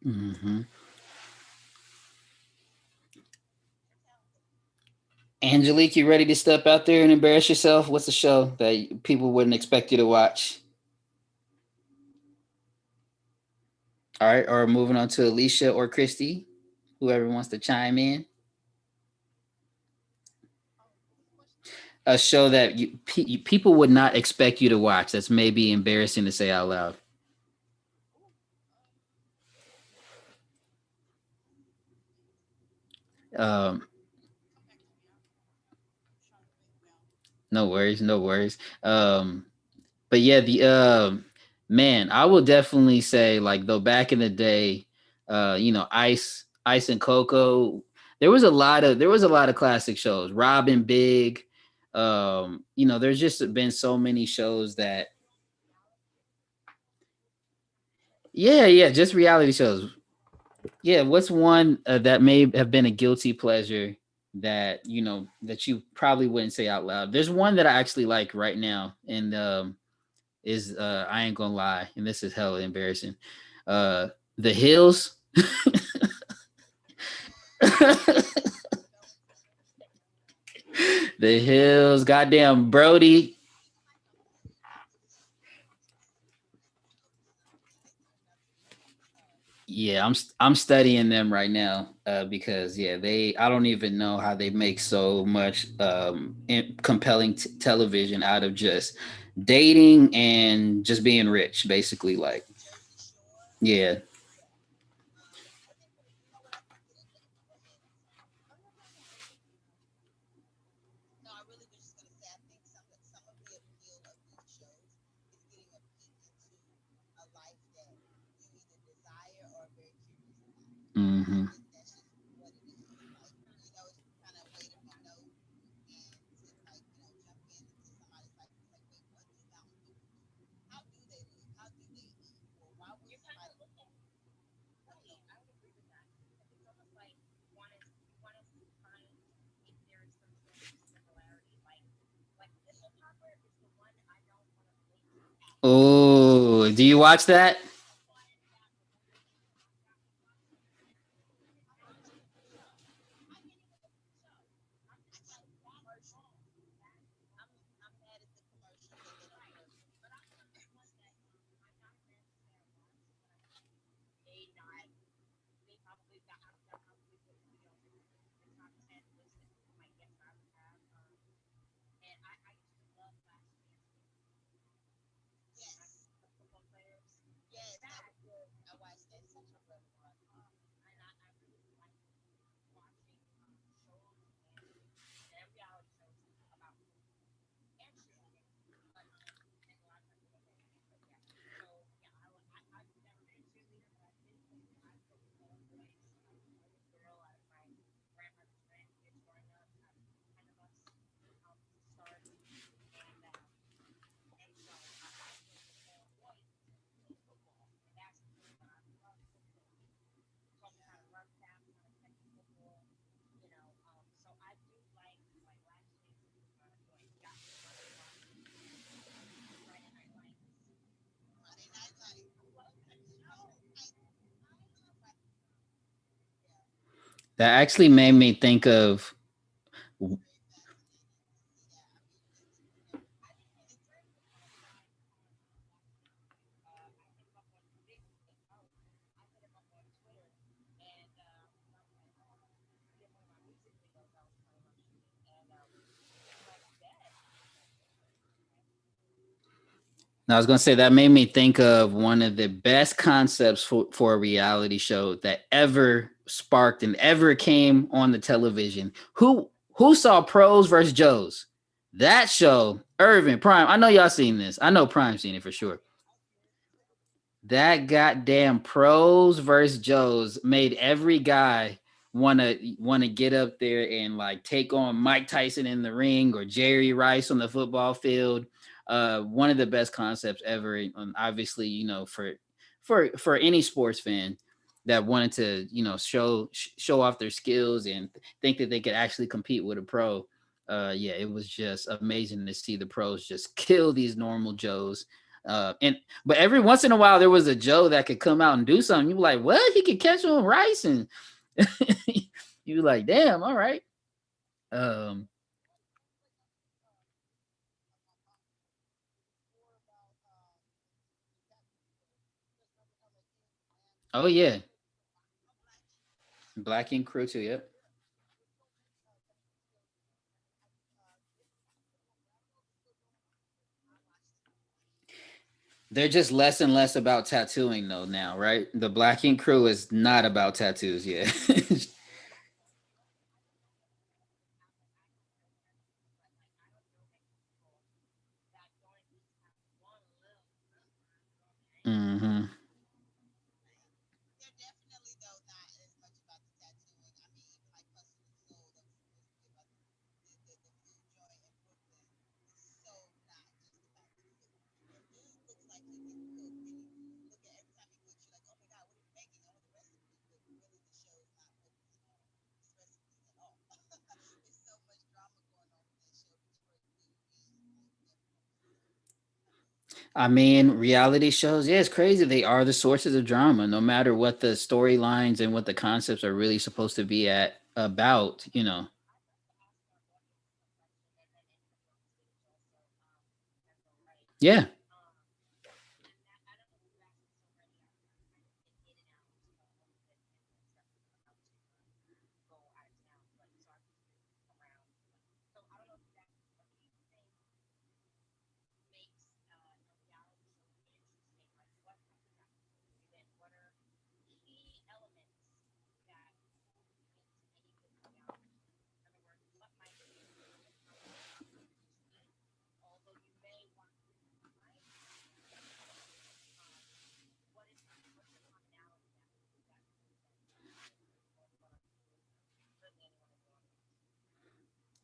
[SPEAKER 1] Hmm. Angelique, you ready to step out there and embarrass yourself? What's a show that people wouldn't expect you to watch? All right, or moving on to Alicia or Christy, whoever wants to chime in. A show that people would not expect you to watch. That's maybe embarrassing to say out loud. Um, no worries, no worries. But yeah, the man, I will definitely say like though back in the day, Ice and Coco, there was a lot of classic shows. Robin Big, there's just been so many shows that yeah, just reality shows. Yeah, what's one that may have been a guilty pleasure that that you probably wouldn't say out loud? There's one that I actually like right now, and is I ain't gonna lie, and this is hella embarrassing. Uh the Hills. The Hills, goddamn Brody. Yeah, I'm studying them right now because yeah, they I don't even know how they make so much compelling television out of just dating and just being rich, basically. Like, yeah. Hmm. Oh, do you watch that? That actually made me think of. Now, I was gonna say that made me think of one of the best concepts for a reality show that ever sparked and ever came on the television. Who saw Pros versus Joes? That show, Irvin Prime. I know y'all seen this. I know Prime seen it for sure. That goddamn Pros versus Joes made every guy wanna get up there and like take on Mike Tyson in the ring or Jerry Rice on the football field. One of the best concepts ever, and obviously, for any sports fan that wanted to, show off their skills and think that they could actually compete with a pro. Yeah, it was just amazing to see the pros just kill these normal Joes. And but every once in a while, there was a Joe that could come out and do something. You were like, what? He could catch on rice, and you were like, damn, all right. Um, oh yeah, Black Ink Crew too. Yep. They're just less and less about tattooing though now, right? The Black Ink Crew is not about tattoos yet. hmm I mean, reality shows, yeah, it's crazy. They are the sources of drama, no matter what the storylines and what the concepts are really supposed to be at about. Yeah.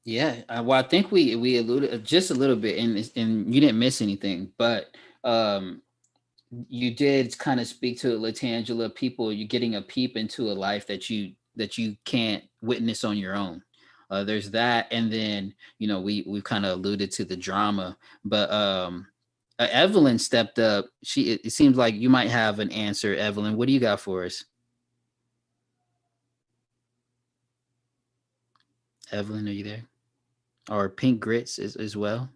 [SPEAKER 1] Yeah, well, I think we alluded just a little bit, and you didn't miss anything, but um, you did kind of speak to Latangela. People, you're getting a peep into a life that you can't witness on your own. There's that, and then we kind of alluded to the drama, but Evelyn stepped up. It seems like you might have an answer, Evelyn. What do you got for us, Evelyn? Are you there? Or Pink Grits as well?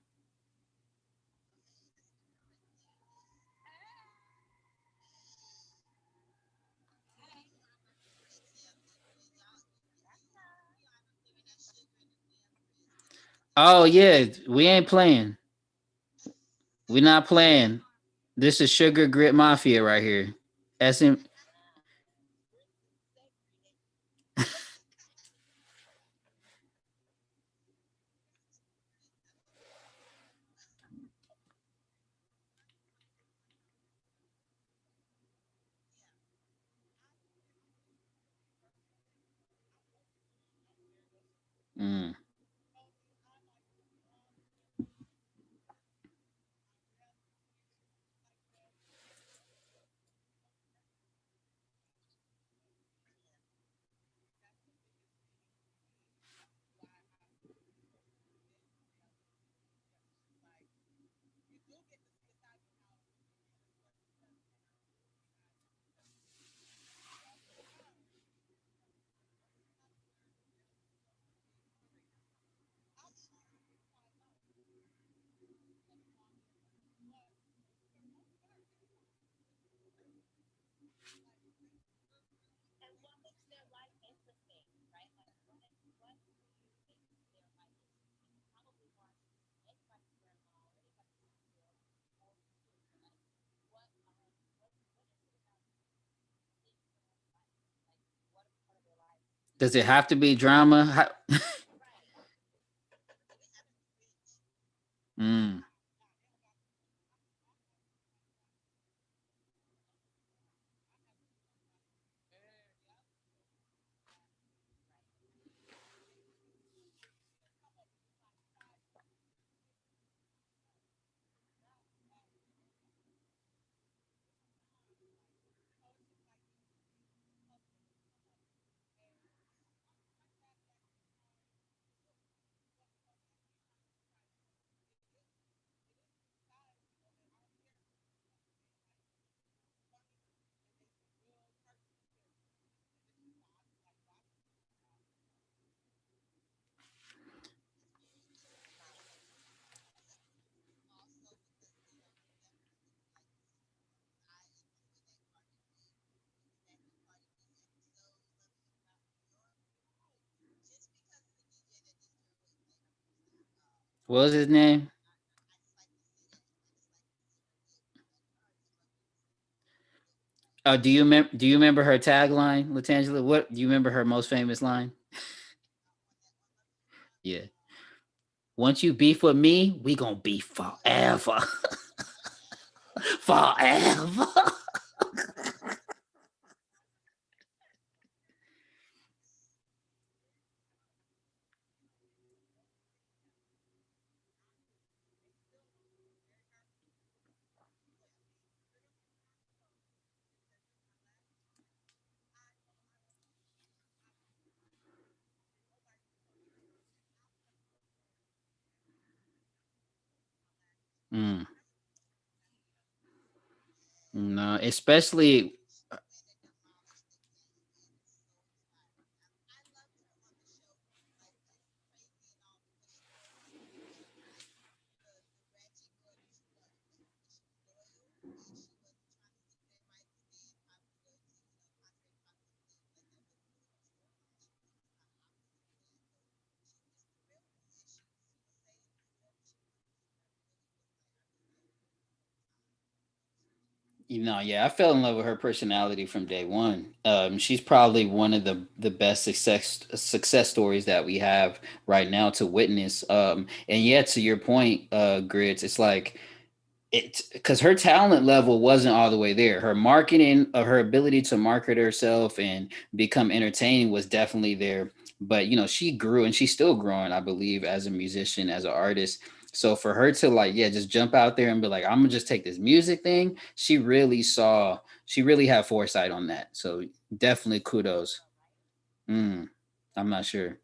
[SPEAKER 1] Oh yeah, we ain't playing. We not playing. This is Sugar Grit Mafia right here. SM. Mm. Does it have to be drama? Mm. What was his name? Do you remember her tagline, Latangela? What do you remember her most famous line? Yeah. Once you beef with me, we gonna beef forever. Forever. Mm, no, especially yeah, I fell in love with her personality from day one. She's probably one of the best success stories that we have right now to witness. And yeah, to your point, Grits, it's like it because her talent level wasn't all the way there. Her marketing, her ability to market herself and become entertaining was definitely there. But she grew and she's still growing, I believe, as a musician, as an artist. So for her to like, yeah, just jump out there and be like, I'm gonna just take this music thing, she really had foresight on that. So definitely kudos. Mm, I'm not sure.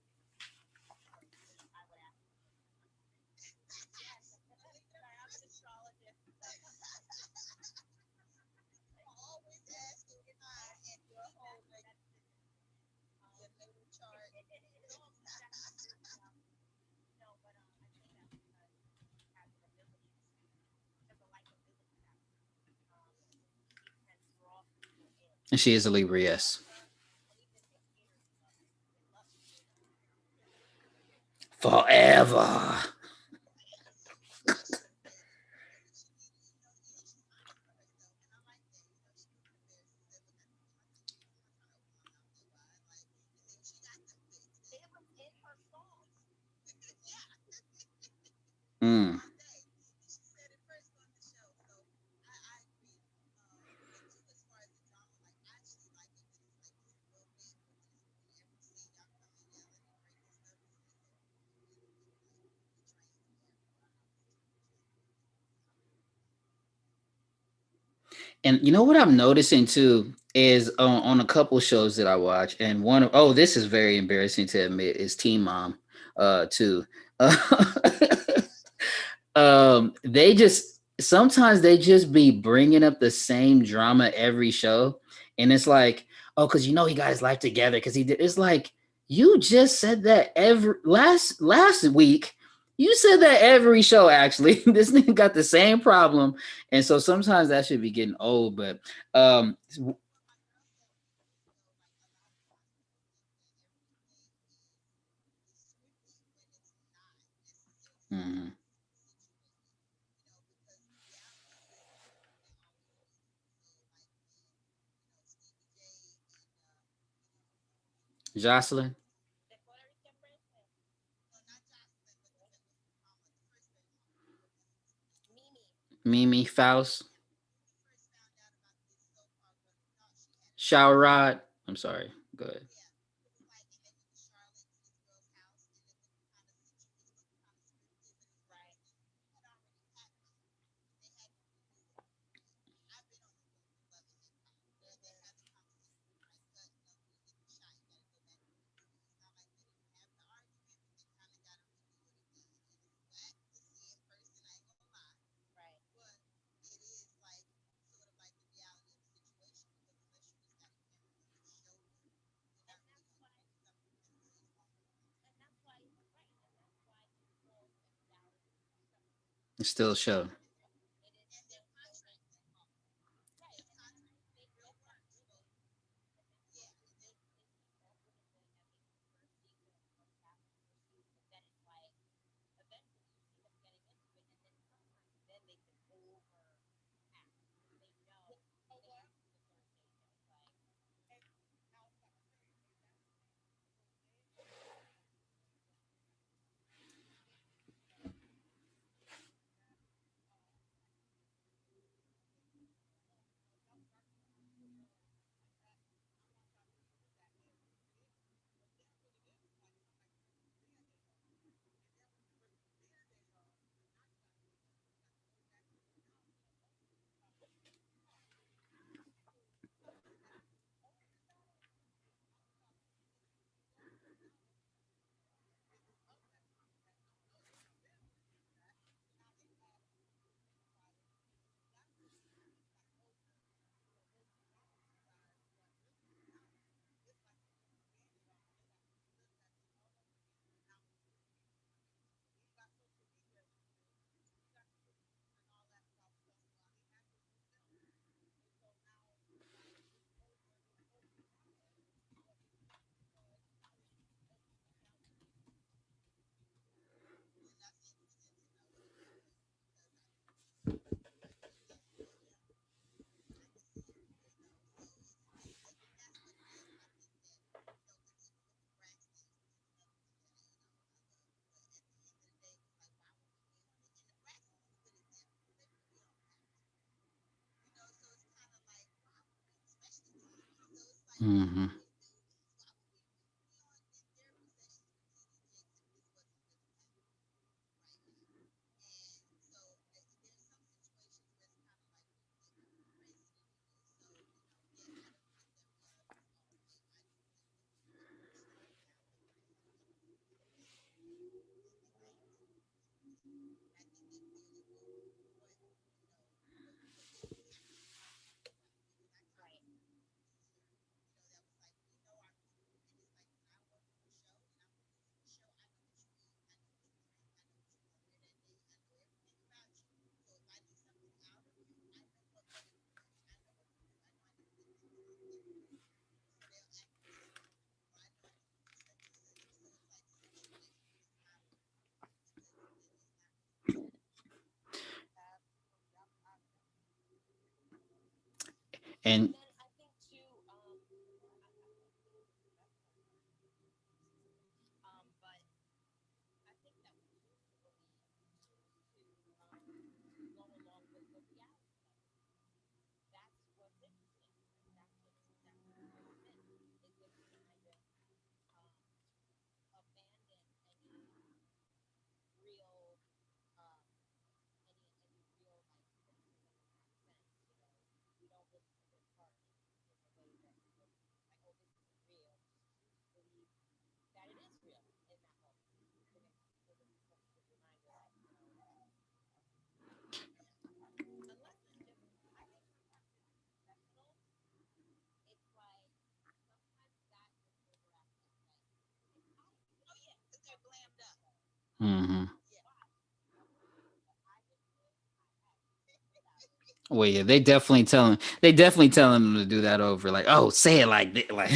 [SPEAKER 1] And she is a Libra, yes. Forever. Mm. And you know what I'm noticing too is on a couple shows that I watch, and one of this is very embarrassing to admit is Teen Mom, too. They just sometimes they just be bringing up the same drama every show, and it's like, oh, because he got his life together because he did. It's like you just said that every last week. You said that every show. Actually, this nigga got the same problem, and so sometimes that should be getting old. But um, mhm. Jocelyn, Mimi, Faust, Shower Rod. I'm sorry. Go ahead. It's still a show. Hmm. And hmm. Well, yeah, they definitely telling them to do that over. Like, oh, say it like this. Like,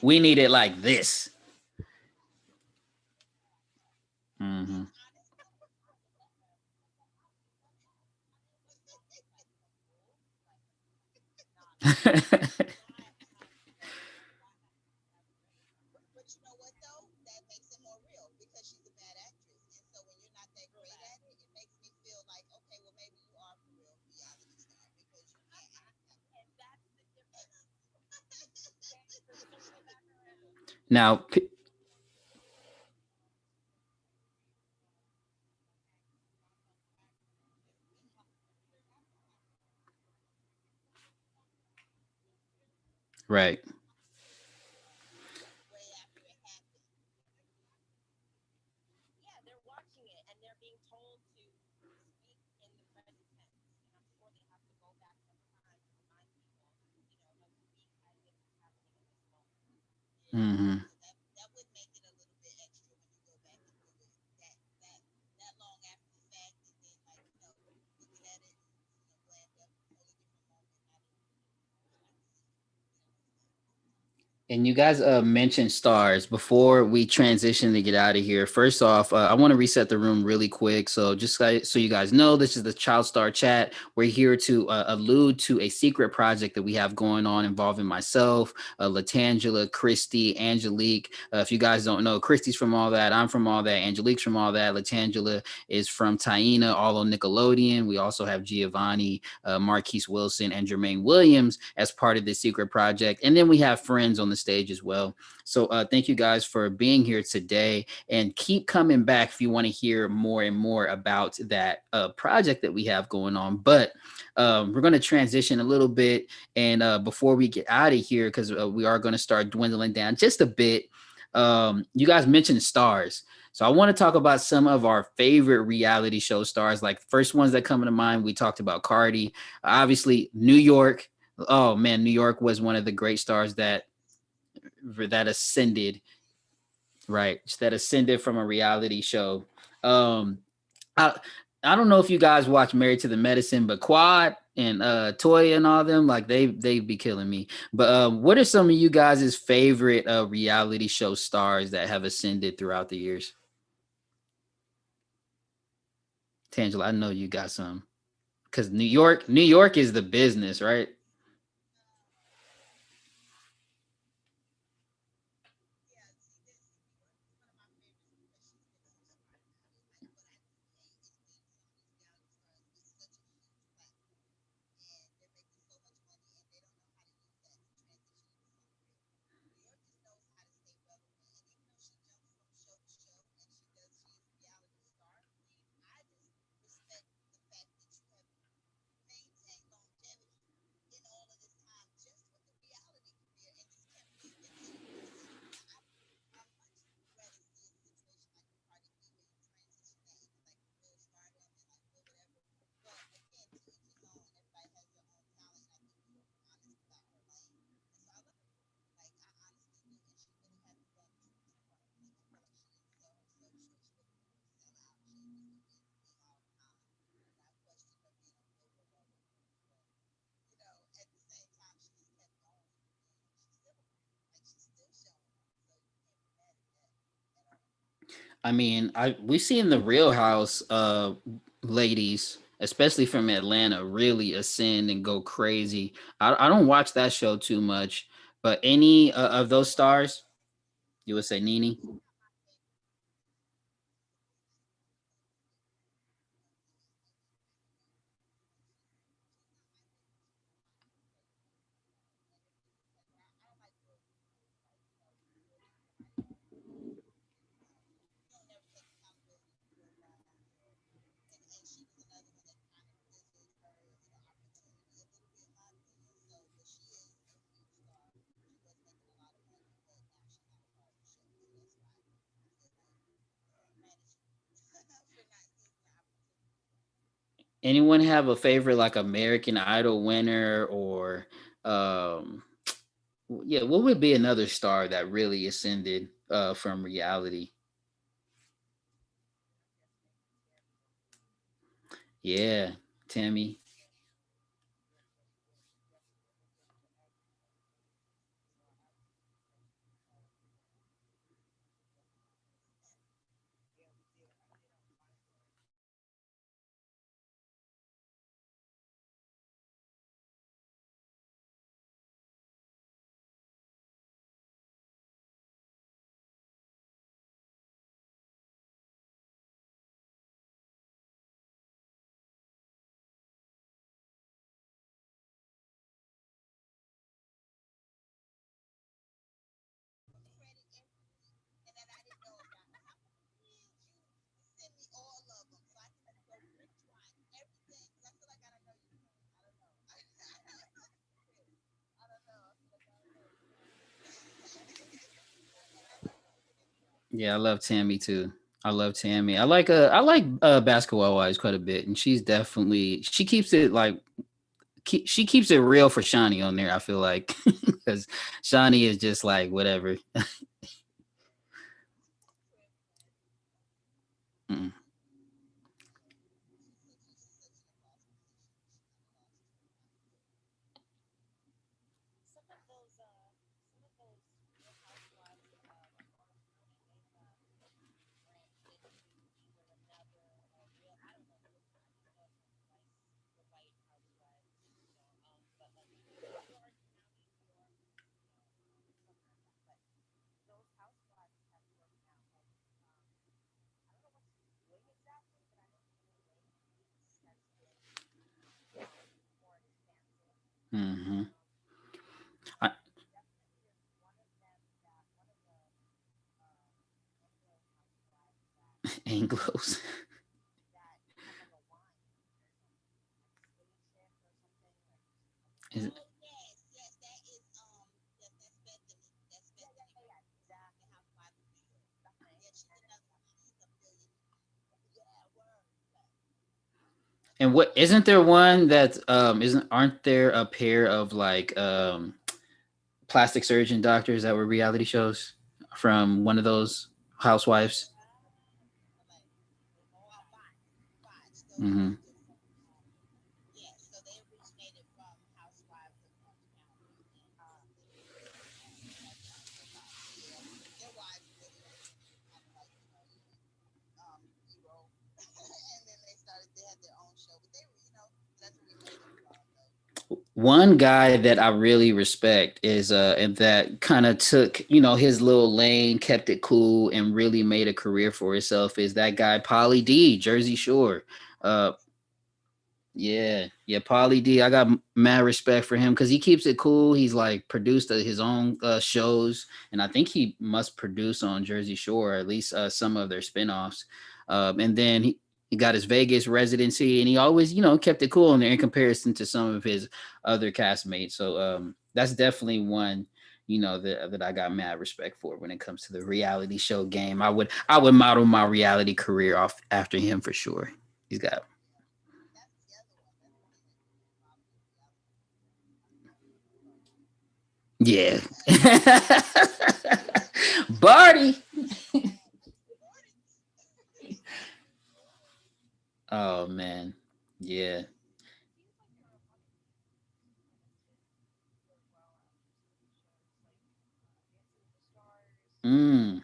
[SPEAKER 1] we need it like this. Hmm. Now, right. Hmm. And you guys mentioned stars before we transition to get out of here. First off, I want to reset the room really quick. So so you guys know, this is the Child Star Chat. We're here to allude to a secret project that we have going on involving myself, Latangela, Christy, Angelique. If you guys don't know, Christy's from All That. I'm from All That. Angelique's from All That. Latangela is from Taina, all on Nickelodeon. We also have Giovanni, Marquise Wilson, and Jermaine Williams as part of this secret project. And then we have friends on the stage as well. So thank you guys for being here today, and keep coming back if you want to hear more and more about that project that we have going on. But we're going to transition a little bit. And before we get out of here, because we are going to start dwindling down just a bit, you guys mentioned stars. So I want to talk about some of our favorite reality show stars. Like first ones that come to mind, we talked about Cardi, obviously New York. Oh man, New York was one of the great stars that ascended, right? That ascended from a reality show. Um, I I don't know if you guys watch Married to the Medicine, but Quad and Toya and all them, like they be killing me. But what are some of you guys' favorite reality show stars that have ascended throughout the years? Tangela, I know you got some because New York is the business, right? I mean, I we've seen the Real House ladies, especially from Atlanta, really ascend and go crazy. I don't watch that show too much, but any of those stars, you would say Nene. Anyone have a favorite like American Idol winner or um yeah, what would be another star that really ascended from reality? Yeah, Tammy. Yeah, I love Tammy too. I love Tammy. I like Basketball Wives quite a bit, and she's definitely she keeps it like she keeps it real for Shawnee on there. I feel like because Shawnee is just like whatever. Mm. Hmm. I, Anglos. Is, and what isn't there one that isn't aren't there a pair of like plastic surgeon doctors that were reality shows from one of those housewives? Hmm. One guy that I really respect is and that kind of took, you know, his little lane, kept it cool, and really made a career for himself is that guy Pauly D, Jersey Shore. Uh yeah, yeah, Pauly D. I got mad respect for him because he keeps it cool. He's like produced his own shows, and I think he must produce on Jersey Shore at least some of their spinoffs. And then he got his Vegas residency, and he always, you know, kept it cool in there in comparison to some of his other castmates. So that's definitely one, you know, that I got mad respect for when it comes to the reality show game. I would model my reality career off after him for sure. He's got Yeah. Barty. Oh man. Yeah. Mm.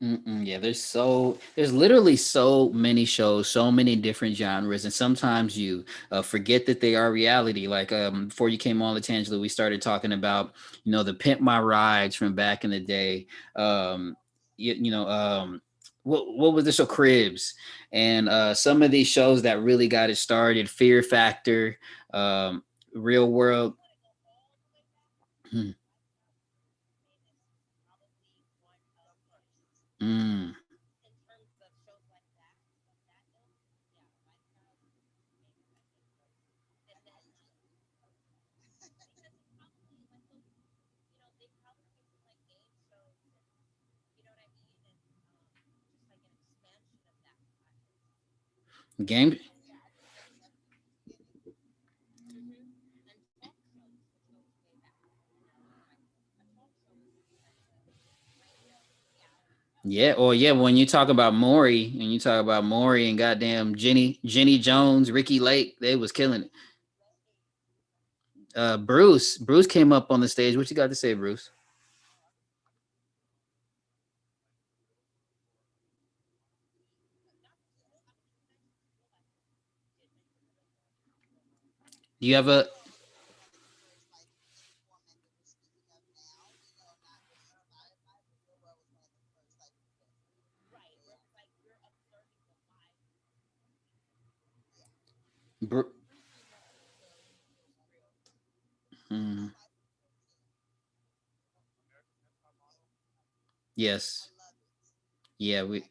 [SPEAKER 1] Mm-mm, yeah, there's literally so many shows, so many different genres, and sometimes you forget that they are reality. Like before you came on, Latangela, we started talking about the Pimp My Rides from back in the day. You know what was this? So Cribs and some of these shows that really got it started. Fear Factor, um, Real World. Hmm. Mm. Game. Yeah, or yeah, when you talk about Maury and you talk about Maury and goddamn Jenny Jones, Ricky Lake, they was killing it. Bruce came up on the stage. What you got to say, Bruce? Do you have a Bru- mm, yes. Yeah, we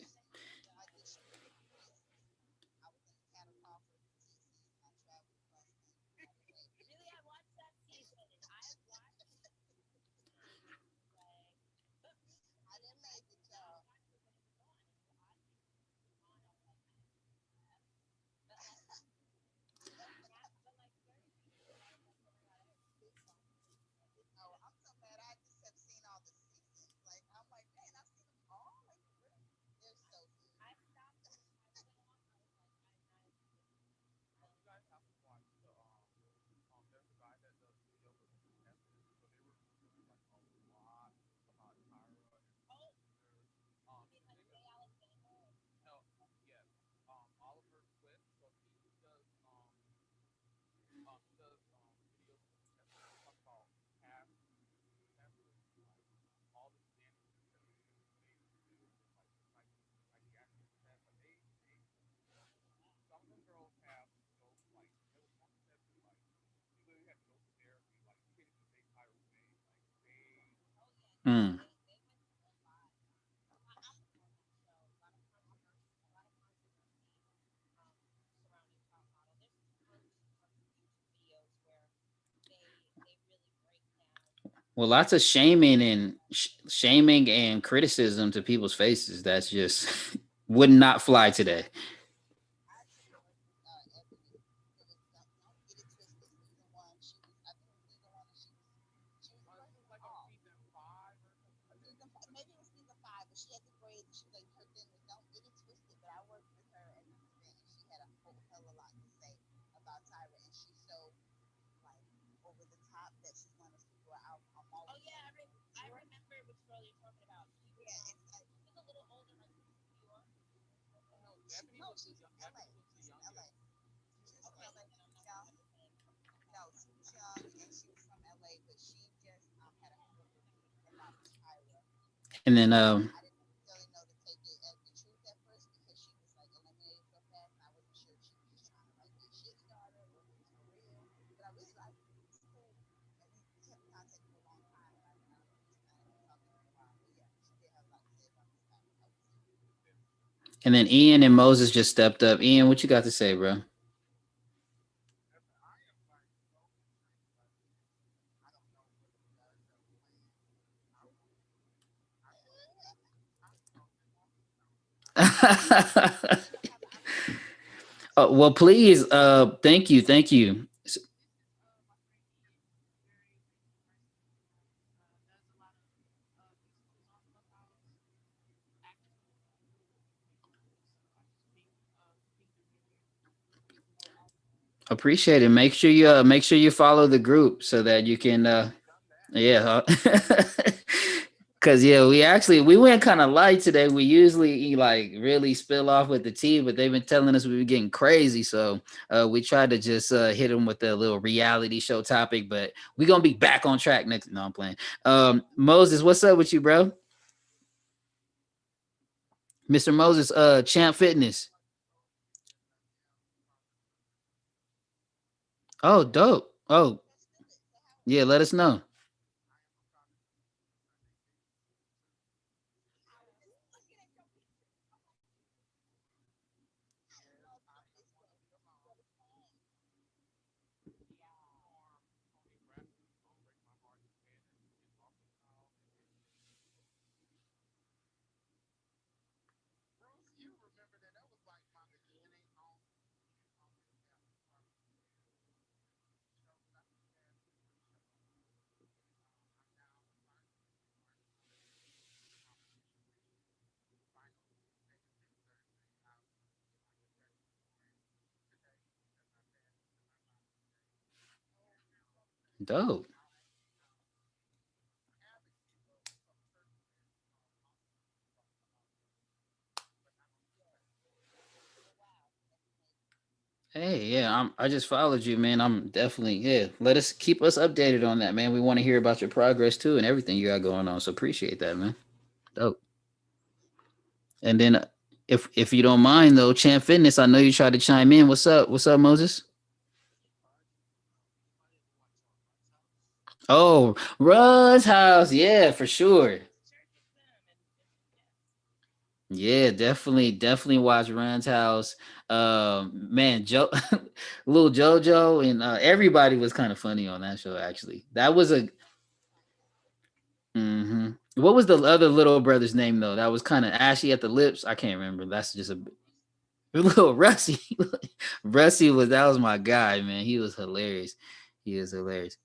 [SPEAKER 1] mm. Well, lots of shaming and criticism to people's faces. That's just would not fly today. And then Ian and Moses just stepped up. Ian, what you got to say, bro? Well, please, thank you, thank you. Appreciate it. Make sure you follow the group so that you can yeah. Cause yeah, we went kind of light today. We usually like really spill off with the tea, but they've been telling us we were getting crazy. So we tried to just hit them with a little reality show topic, but we're gonna be back on track next. No, I'm playing. Moses, what's up with you, bro? Mr. Moses, Champ Fitness. Oh, dope. Oh, yeah, let us know. Dope. Hey, yeah, I just followed you, man. I'm definitely, yeah. Let us keep us updated on that, man. We want to hear about your progress too and everything you got going on. So appreciate that, man. Dope. And then if you don't mind though, Champ Fitness, I know you tried to chime in. What's up? What's up, Moses? Oh, Russ House. Yeah, for sure. Yeah, definitely watch Run's House. Man, Joe, little JoJo, and everybody was kind of funny on that show. Actually, that was a. What was the other little brother's name though? That was kind of ashy at the lips. I can't remember. That's just a little Rusty. Rusty was that was my guy, man. He was hilarious. He is hilarious.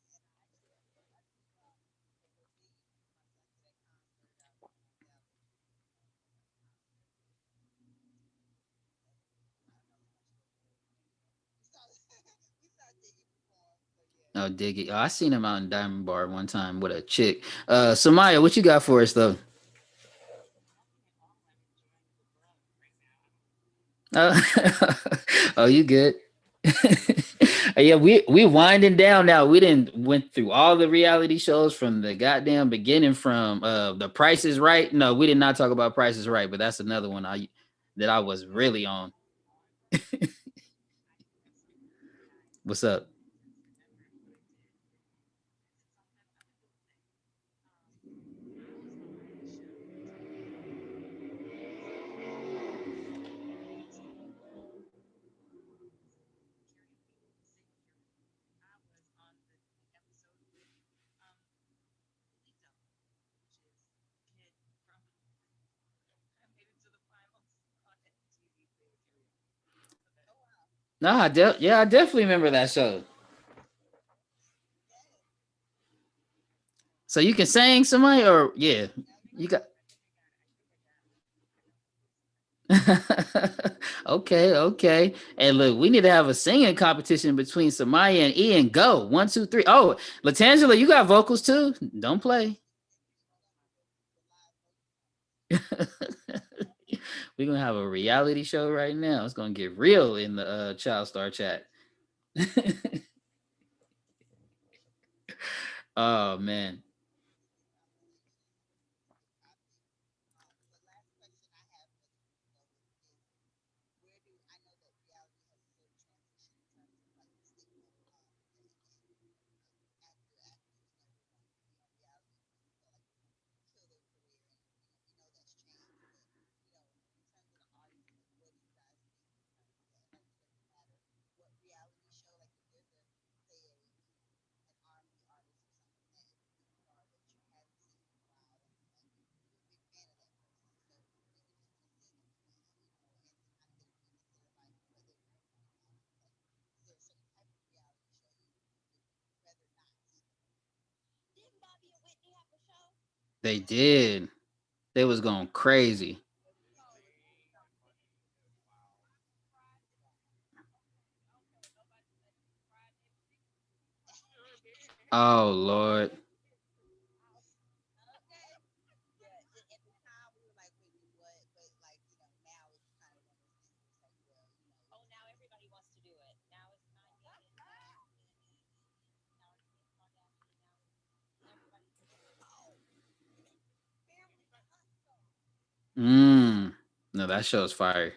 [SPEAKER 1] Oh, Diggy. Oh, I seen him out in Diamond Bar one time with a chick. Samaya, what you got for us though? Uh, oh, you good? Yeah, we winding down now. We didn't went through all the reality shows from the goddamn beginning from the Price is Right. No, we did not talk about Price is Right, but that's another one I that I was really on. What's up? No, yeah, I definitely remember that show. So you can sing somebody or yeah, you got okay, okay. And look, we need to have a singing competition between Samaya and Ian. Go. One, two, three. Oh, Latangela, you got vocals too? Don't play. We're gonna have a reality show right now. It's gonna get real in the Child Star chat. Oh man. They did. They was going crazy. Oh Lord. Mm. No, that show's fire.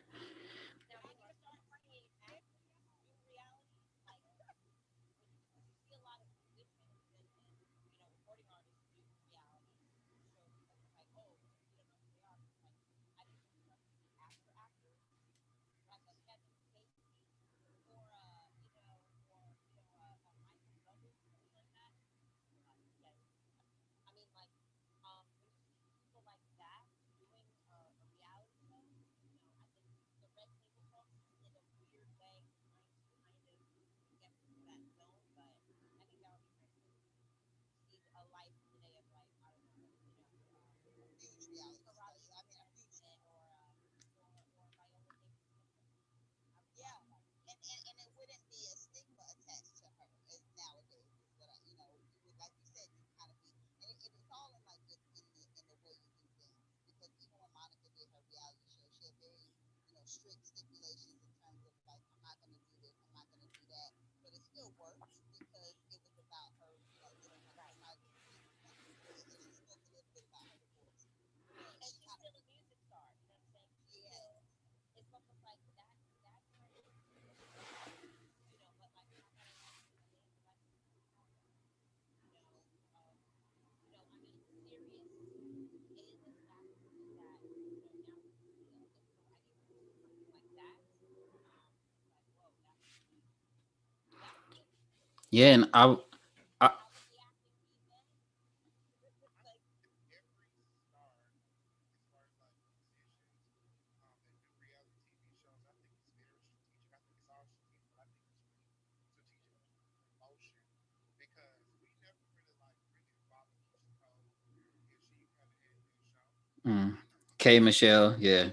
[SPEAKER 1] Yeah, and I mm, K Michelle, yeah,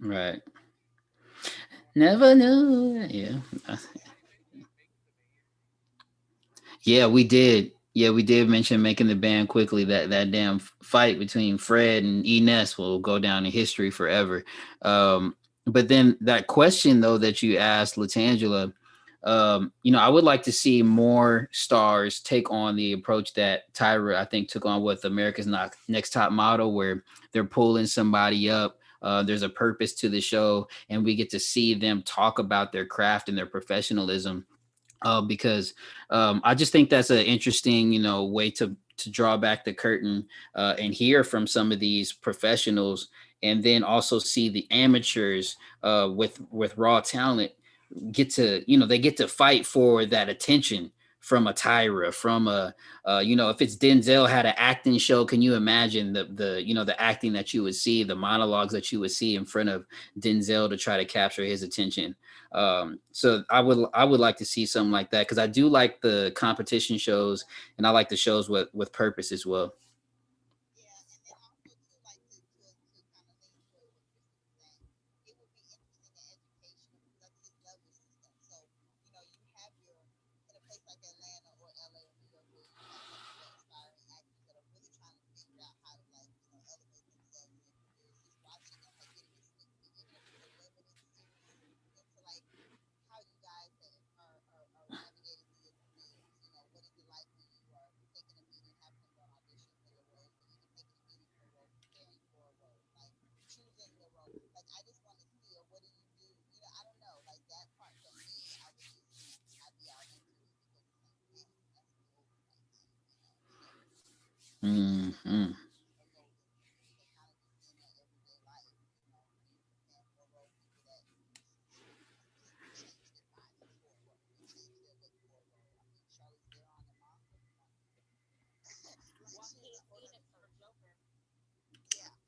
[SPEAKER 1] right. Never knew. Yeah. Yeah, we did. Yeah, we did mention making the band quickly. That damn fight between Fred and Ines will go down in history forever. But then that question though that you asked, Latangela, I would like to see more stars take on the approach that Tyra, I think, took on with America's Next Top Model, where they're pulling somebody up. There's a purpose to the show, and we get to see them talk about their craft and their professionalism, because I just think that's an interesting, way to draw back the curtain, and hear from some of these professionals, and then also see the amateurs, with raw talent get to, they get to fight for that attention from a Tyra, from if it's Denzel had an acting show, can you imagine the acting that you would see, the monologues that you would see in front of Denzel to try to capture his attention. So I would like to see something like that, because I do like the competition shows, and I like the shows with purpose as well. Hmm.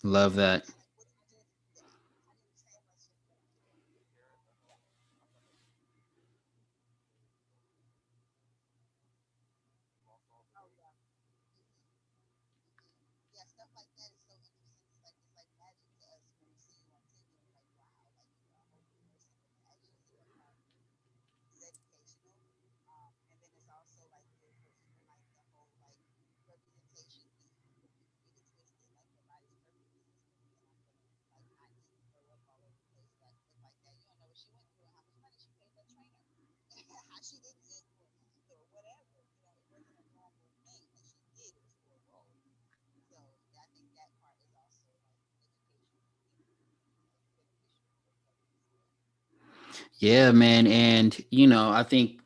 [SPEAKER 1] Love that. Yeah, man, and I think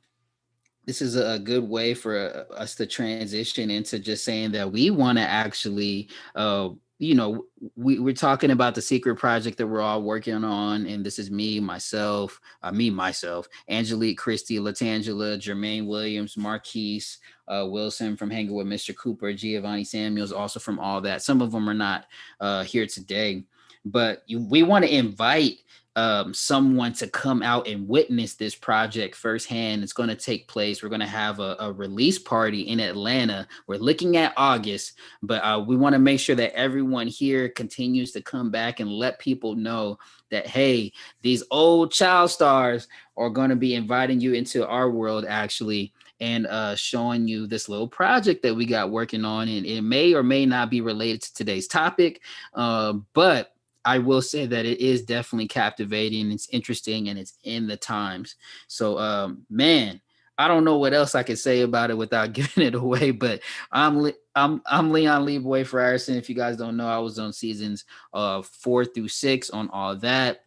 [SPEAKER 1] this is a good way for us to transition into just saying that we want to actually, you know we're talking about the secret project that we're all working on, and this is me myself, Angelique, Christy, Latangela, Jermaine Williams, Marquise, Wilson from Hanging with Mr. Cooper, Giovanni Samuels, also from All That. Some of them are not here today, but we want to invite someone to come out and witness this project firsthand. It's going to take place. We're going to have a release party in Atlanta. We're looking at August, but we want to make sure that everyone here continues to come back and let people know that, hey, these old child stars are going to be inviting you into our world, actually, and showing you this little project that we got working on. And it may or may not be related to today's topic, but I will say that it is definitely captivating. It's interesting, and it's in the times. So, man, I don't know what else I could say about it without giving it away. But I'm Leon Leeboy Frierson. If you guys don't know, I was on seasons 4 through 6 on All That.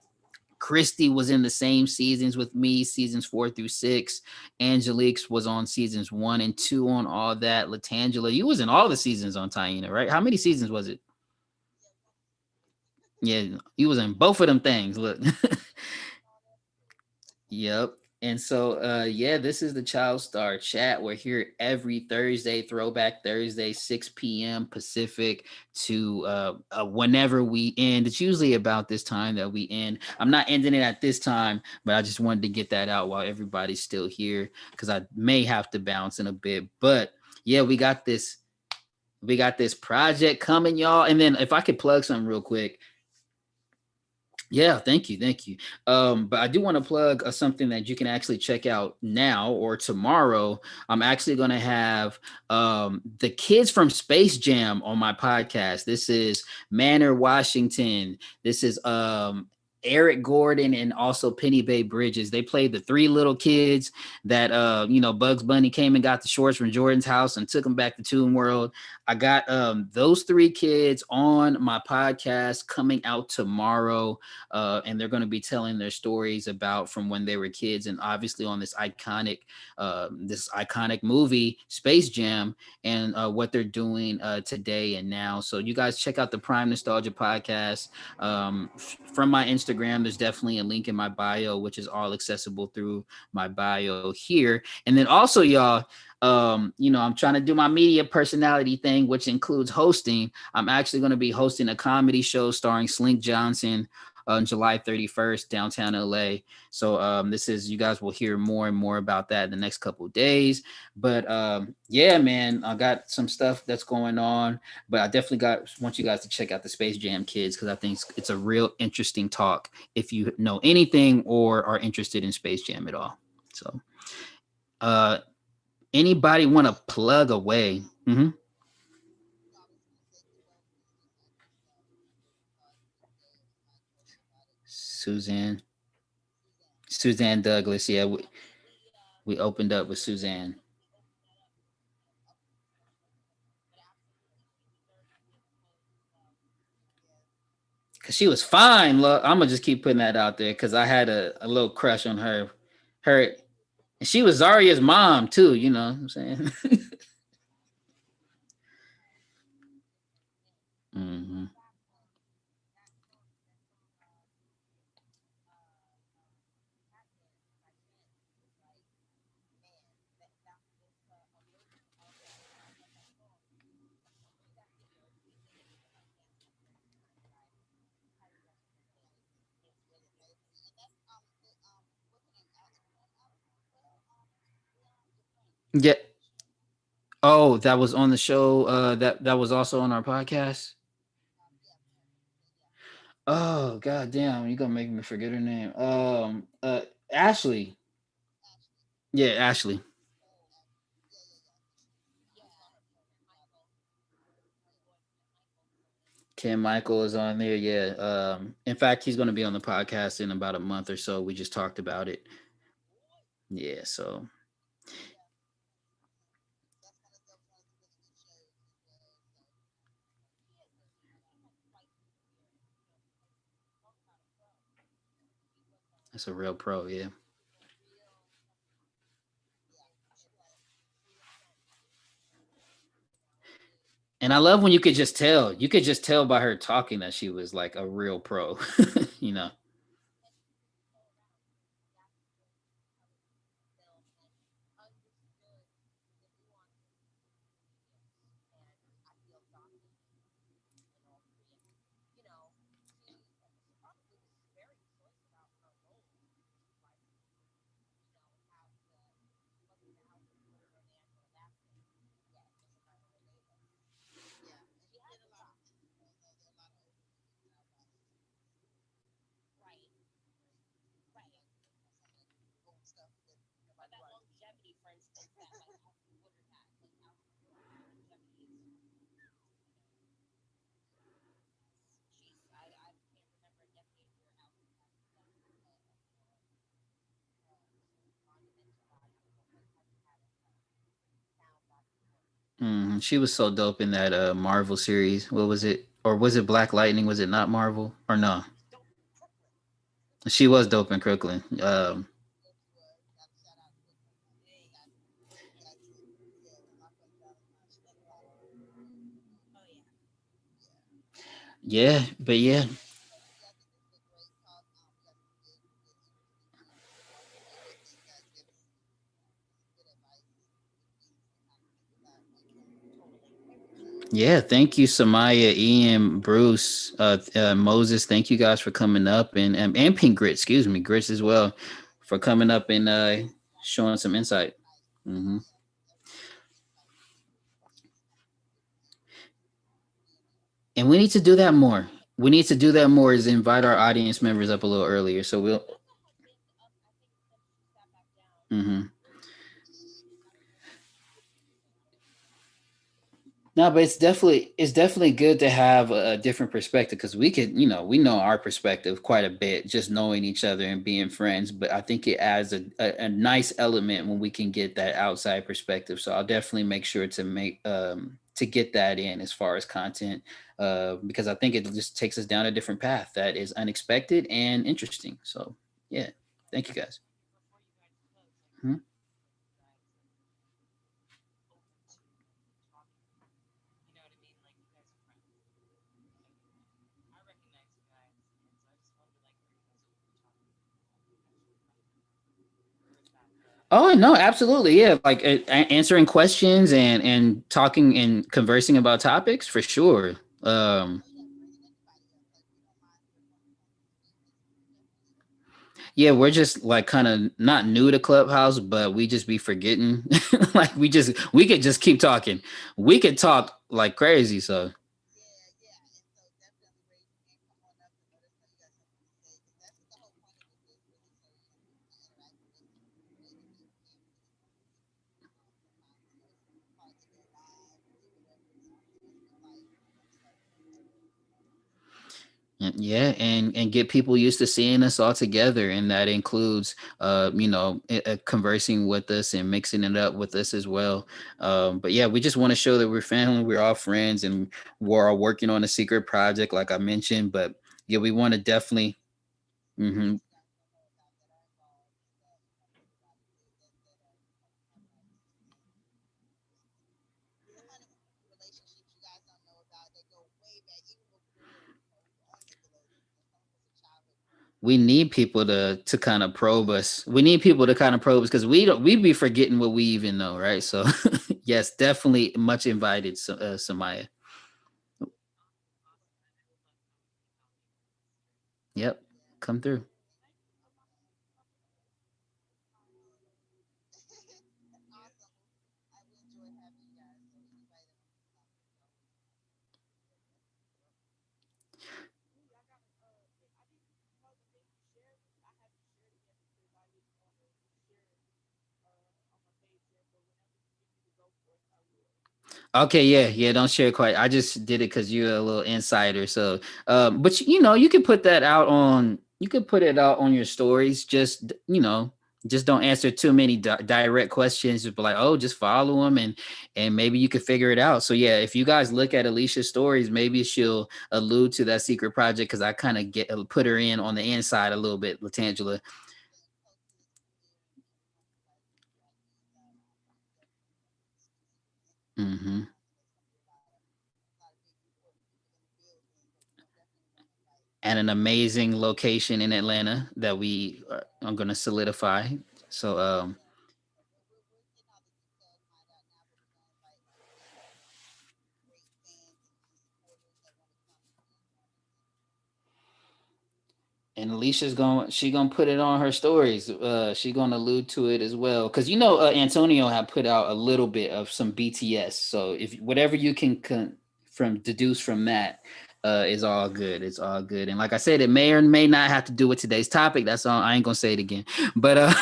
[SPEAKER 1] Christy was in the same seasons with me, seasons 4 through 6. Angelique was on seasons 1 and 2 on All That. Latangela, you was in all the seasons on Taina, right? How many seasons was it? Yeah, he was in both of them things. Look. Yep. And so yeah, this is the Child Star Chat. We're here every Thursday, Throwback Thursday, 6 p.m. Pacific to whenever we end. It's usually about this time that we end. I'm not ending it at this time, but I just wanted to get that out while everybody's still here because I may have to bounce in a bit. But yeah, we got this project coming, y'all. And then if I could plug something real quick, yeah, thank you, thank you. But I do want to plug something that you can actually check out now or tomorrow. I'm actually going to have the kids from Space Jam on my podcast. This is Manor Washington. This is Eric Gordon and also Penny Bay Bridges. They played the three little kids that Bugs Bunny came and got the shorts from Jordan's house and took them back to Toon World. I got those three kids on my podcast coming out tomorrow, and they're going to be telling their stories about from when they were kids, and obviously on this iconic movie, Space Jam, and what they're doing today and now. So you guys check out the Prime Nostalgia podcast. From my Instagram, there's definitely a link in my bio, which is all accessible through my bio here. And then also, y'all, I'm trying to do my media personality thing, which includes hosting. I'm actually going to be hosting a comedy show starring Slink Johnson on July 31st, downtown LA. So this is, you guys will hear more and more about that in the next couple of days. But yeah, man, I got some stuff that's going on, but I definitely want you guys to check out the Space Jam Kids because I think it's a real interesting talk if you know anything or are interested in Space Jam at all. So uh anybody want to plug away? Mm-hmm. Suzanne. Suzanne Douglas. Yeah, we opened up with Suzanne. Cause she was fine. Look, I'm gonna just keep putting that out there because I had a little crush on her. Her and she was Zarya's mom too. You know what I'm saying? hmm Yeah. Oh, that was on the show. That was also on our podcast. Oh god damn, you gonna make me forget her name. Ashley. Yeah, Ashley. Ken Michael is on there. Yeah. In fact, he's going to be on the podcast in about a month or so. We just talked about it. Yeah. So that's a real pro. Yeah. And I love when you could just tell. You could just tell by her talking that she was like a real pro. you know. She was so dope in that Marvel series. What was it? Or was it Black Lightning? Was it not Marvel? Or no? She was dope in Crooklyn. Yeah, but yeah. Yeah, thank you, Samaya, Ian, Bruce, Moses. Thank you guys for coming up, and Pink Grit, excuse me, Grits as well, for coming up and showing some insight. Hmm. And we need to do that more. We need to do that more. Is invite our audience members up a little earlier, so we'll. Hmm. No, but it's definitely good to have a different perspective because we could, we know our perspective quite a bit just knowing each other and being friends. But I think it adds a nice element when we can get that outside perspective. So I'll definitely make sure to get that in as far as content, because I think it just takes us down a different path that is unexpected and interesting. So yeah, thank you guys. Mhm. Oh no, absolutely, yeah. Like answering questions and talking and conversing about topics for sure. Yeah, we're just like kind of not new to Clubhouse, but we just be forgetting. Like we could just keep talking. We could talk like crazy. So yeah, and get people used to seeing us all together, and that includes conversing with us and mixing it up with us as well. But yeah, we just want to show that we're family, we're all friends, and we're all working on a secret project, like I mentioned. But yeah, we want to definitely. Mhm. We need people to kind of probe us. We need people to kind of probe us because we be forgetting what we even know, right? So yes, definitely much invited, Samaya. Yep, come through. Okay, yeah, yeah. Don't share quite. I just did it because you're a little insider. So, but you can put that out on. You could put it out on your stories. Just don't answer too many direct questions. Just be like, oh, just follow them, and maybe you could figure it out. So yeah, if you guys look at Alicia's stories, maybe she'll allude to that secret project because I kind of get put her in on the inside a little bit, Latangela. Hmm. And an amazing location in Atlanta that are going to solidify. So, and Alicia's going, she gonna put it on her stories. She gonna allude to it as well, because Antonio had put out a little bit of some BTS. So if whatever you can from deduce from that, is all good. It's all good. And like I said, it may or may not have to do with today's topic. That's all. I ain't gonna say it again. But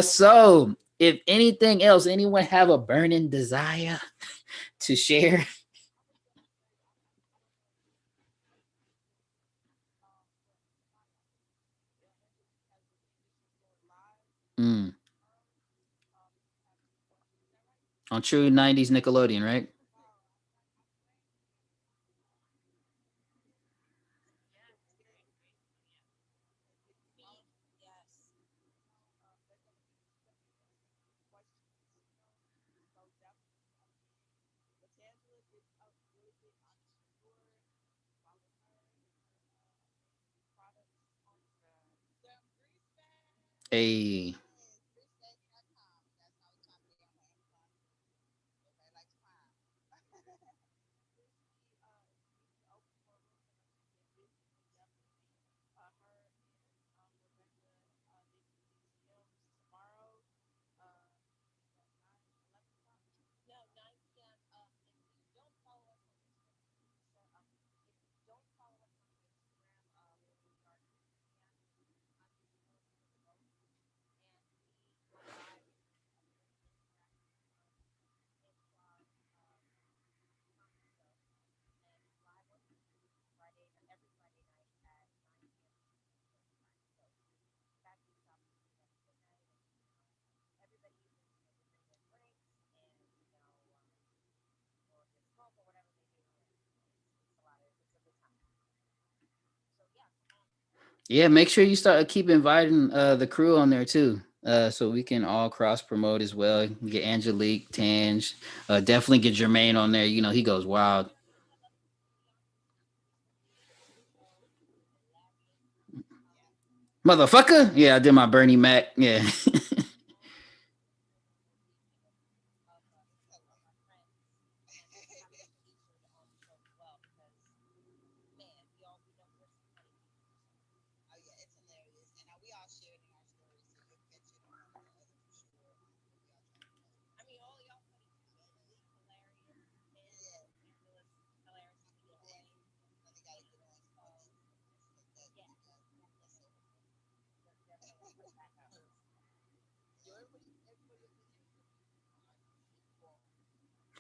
[SPEAKER 1] so if anything else, anyone have a burning desire to share? Mm. On True '90s Nickelodeon, right? A Yeah, make sure you start keep inviting the crew on there too. So we can all cross promote as well. Get Angelique, Tange, definitely get Jermaine on there. You know, he goes wild. Motherfucker. Yeah, I did my Bernie Mac. Yeah.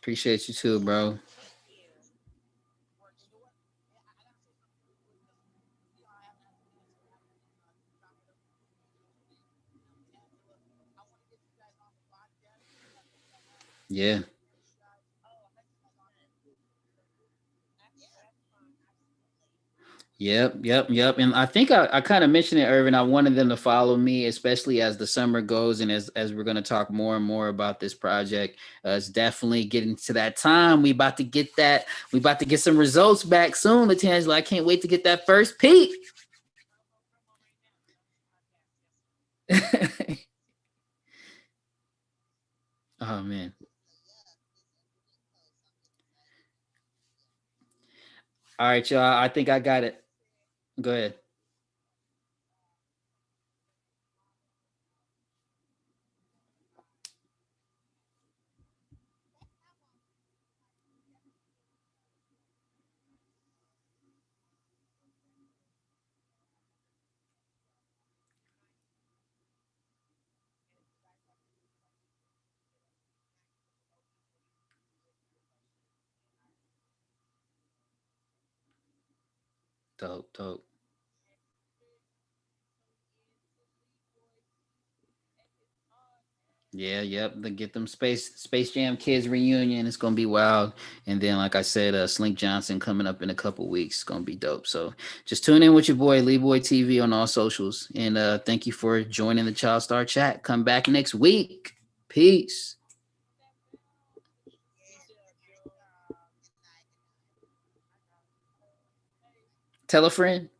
[SPEAKER 1] Appreciate you too, bro. Yeah. Yep. And I think I kind of mentioned it, Irvin. I wanted them to follow me, especially as the summer goes and as we're gonna talk more and more about this project. It's definitely getting to that time. We about to get some results back soon, Latangela. I can't wait to get that first peek. Oh man. All right, y'all. I think I got it. Go ahead. Dope, dope. Yeah, yep. They get them Space Jam Kids reunion. It's gonna be wild. And then, like I said, Slink Johnson coming up in a couple weeks. It's gonna be dope. So just tune in with your boy Lee Boy TV on all socials. And thank you for joining the Child Star Chat. Come back next week. Peace. Tell a friend.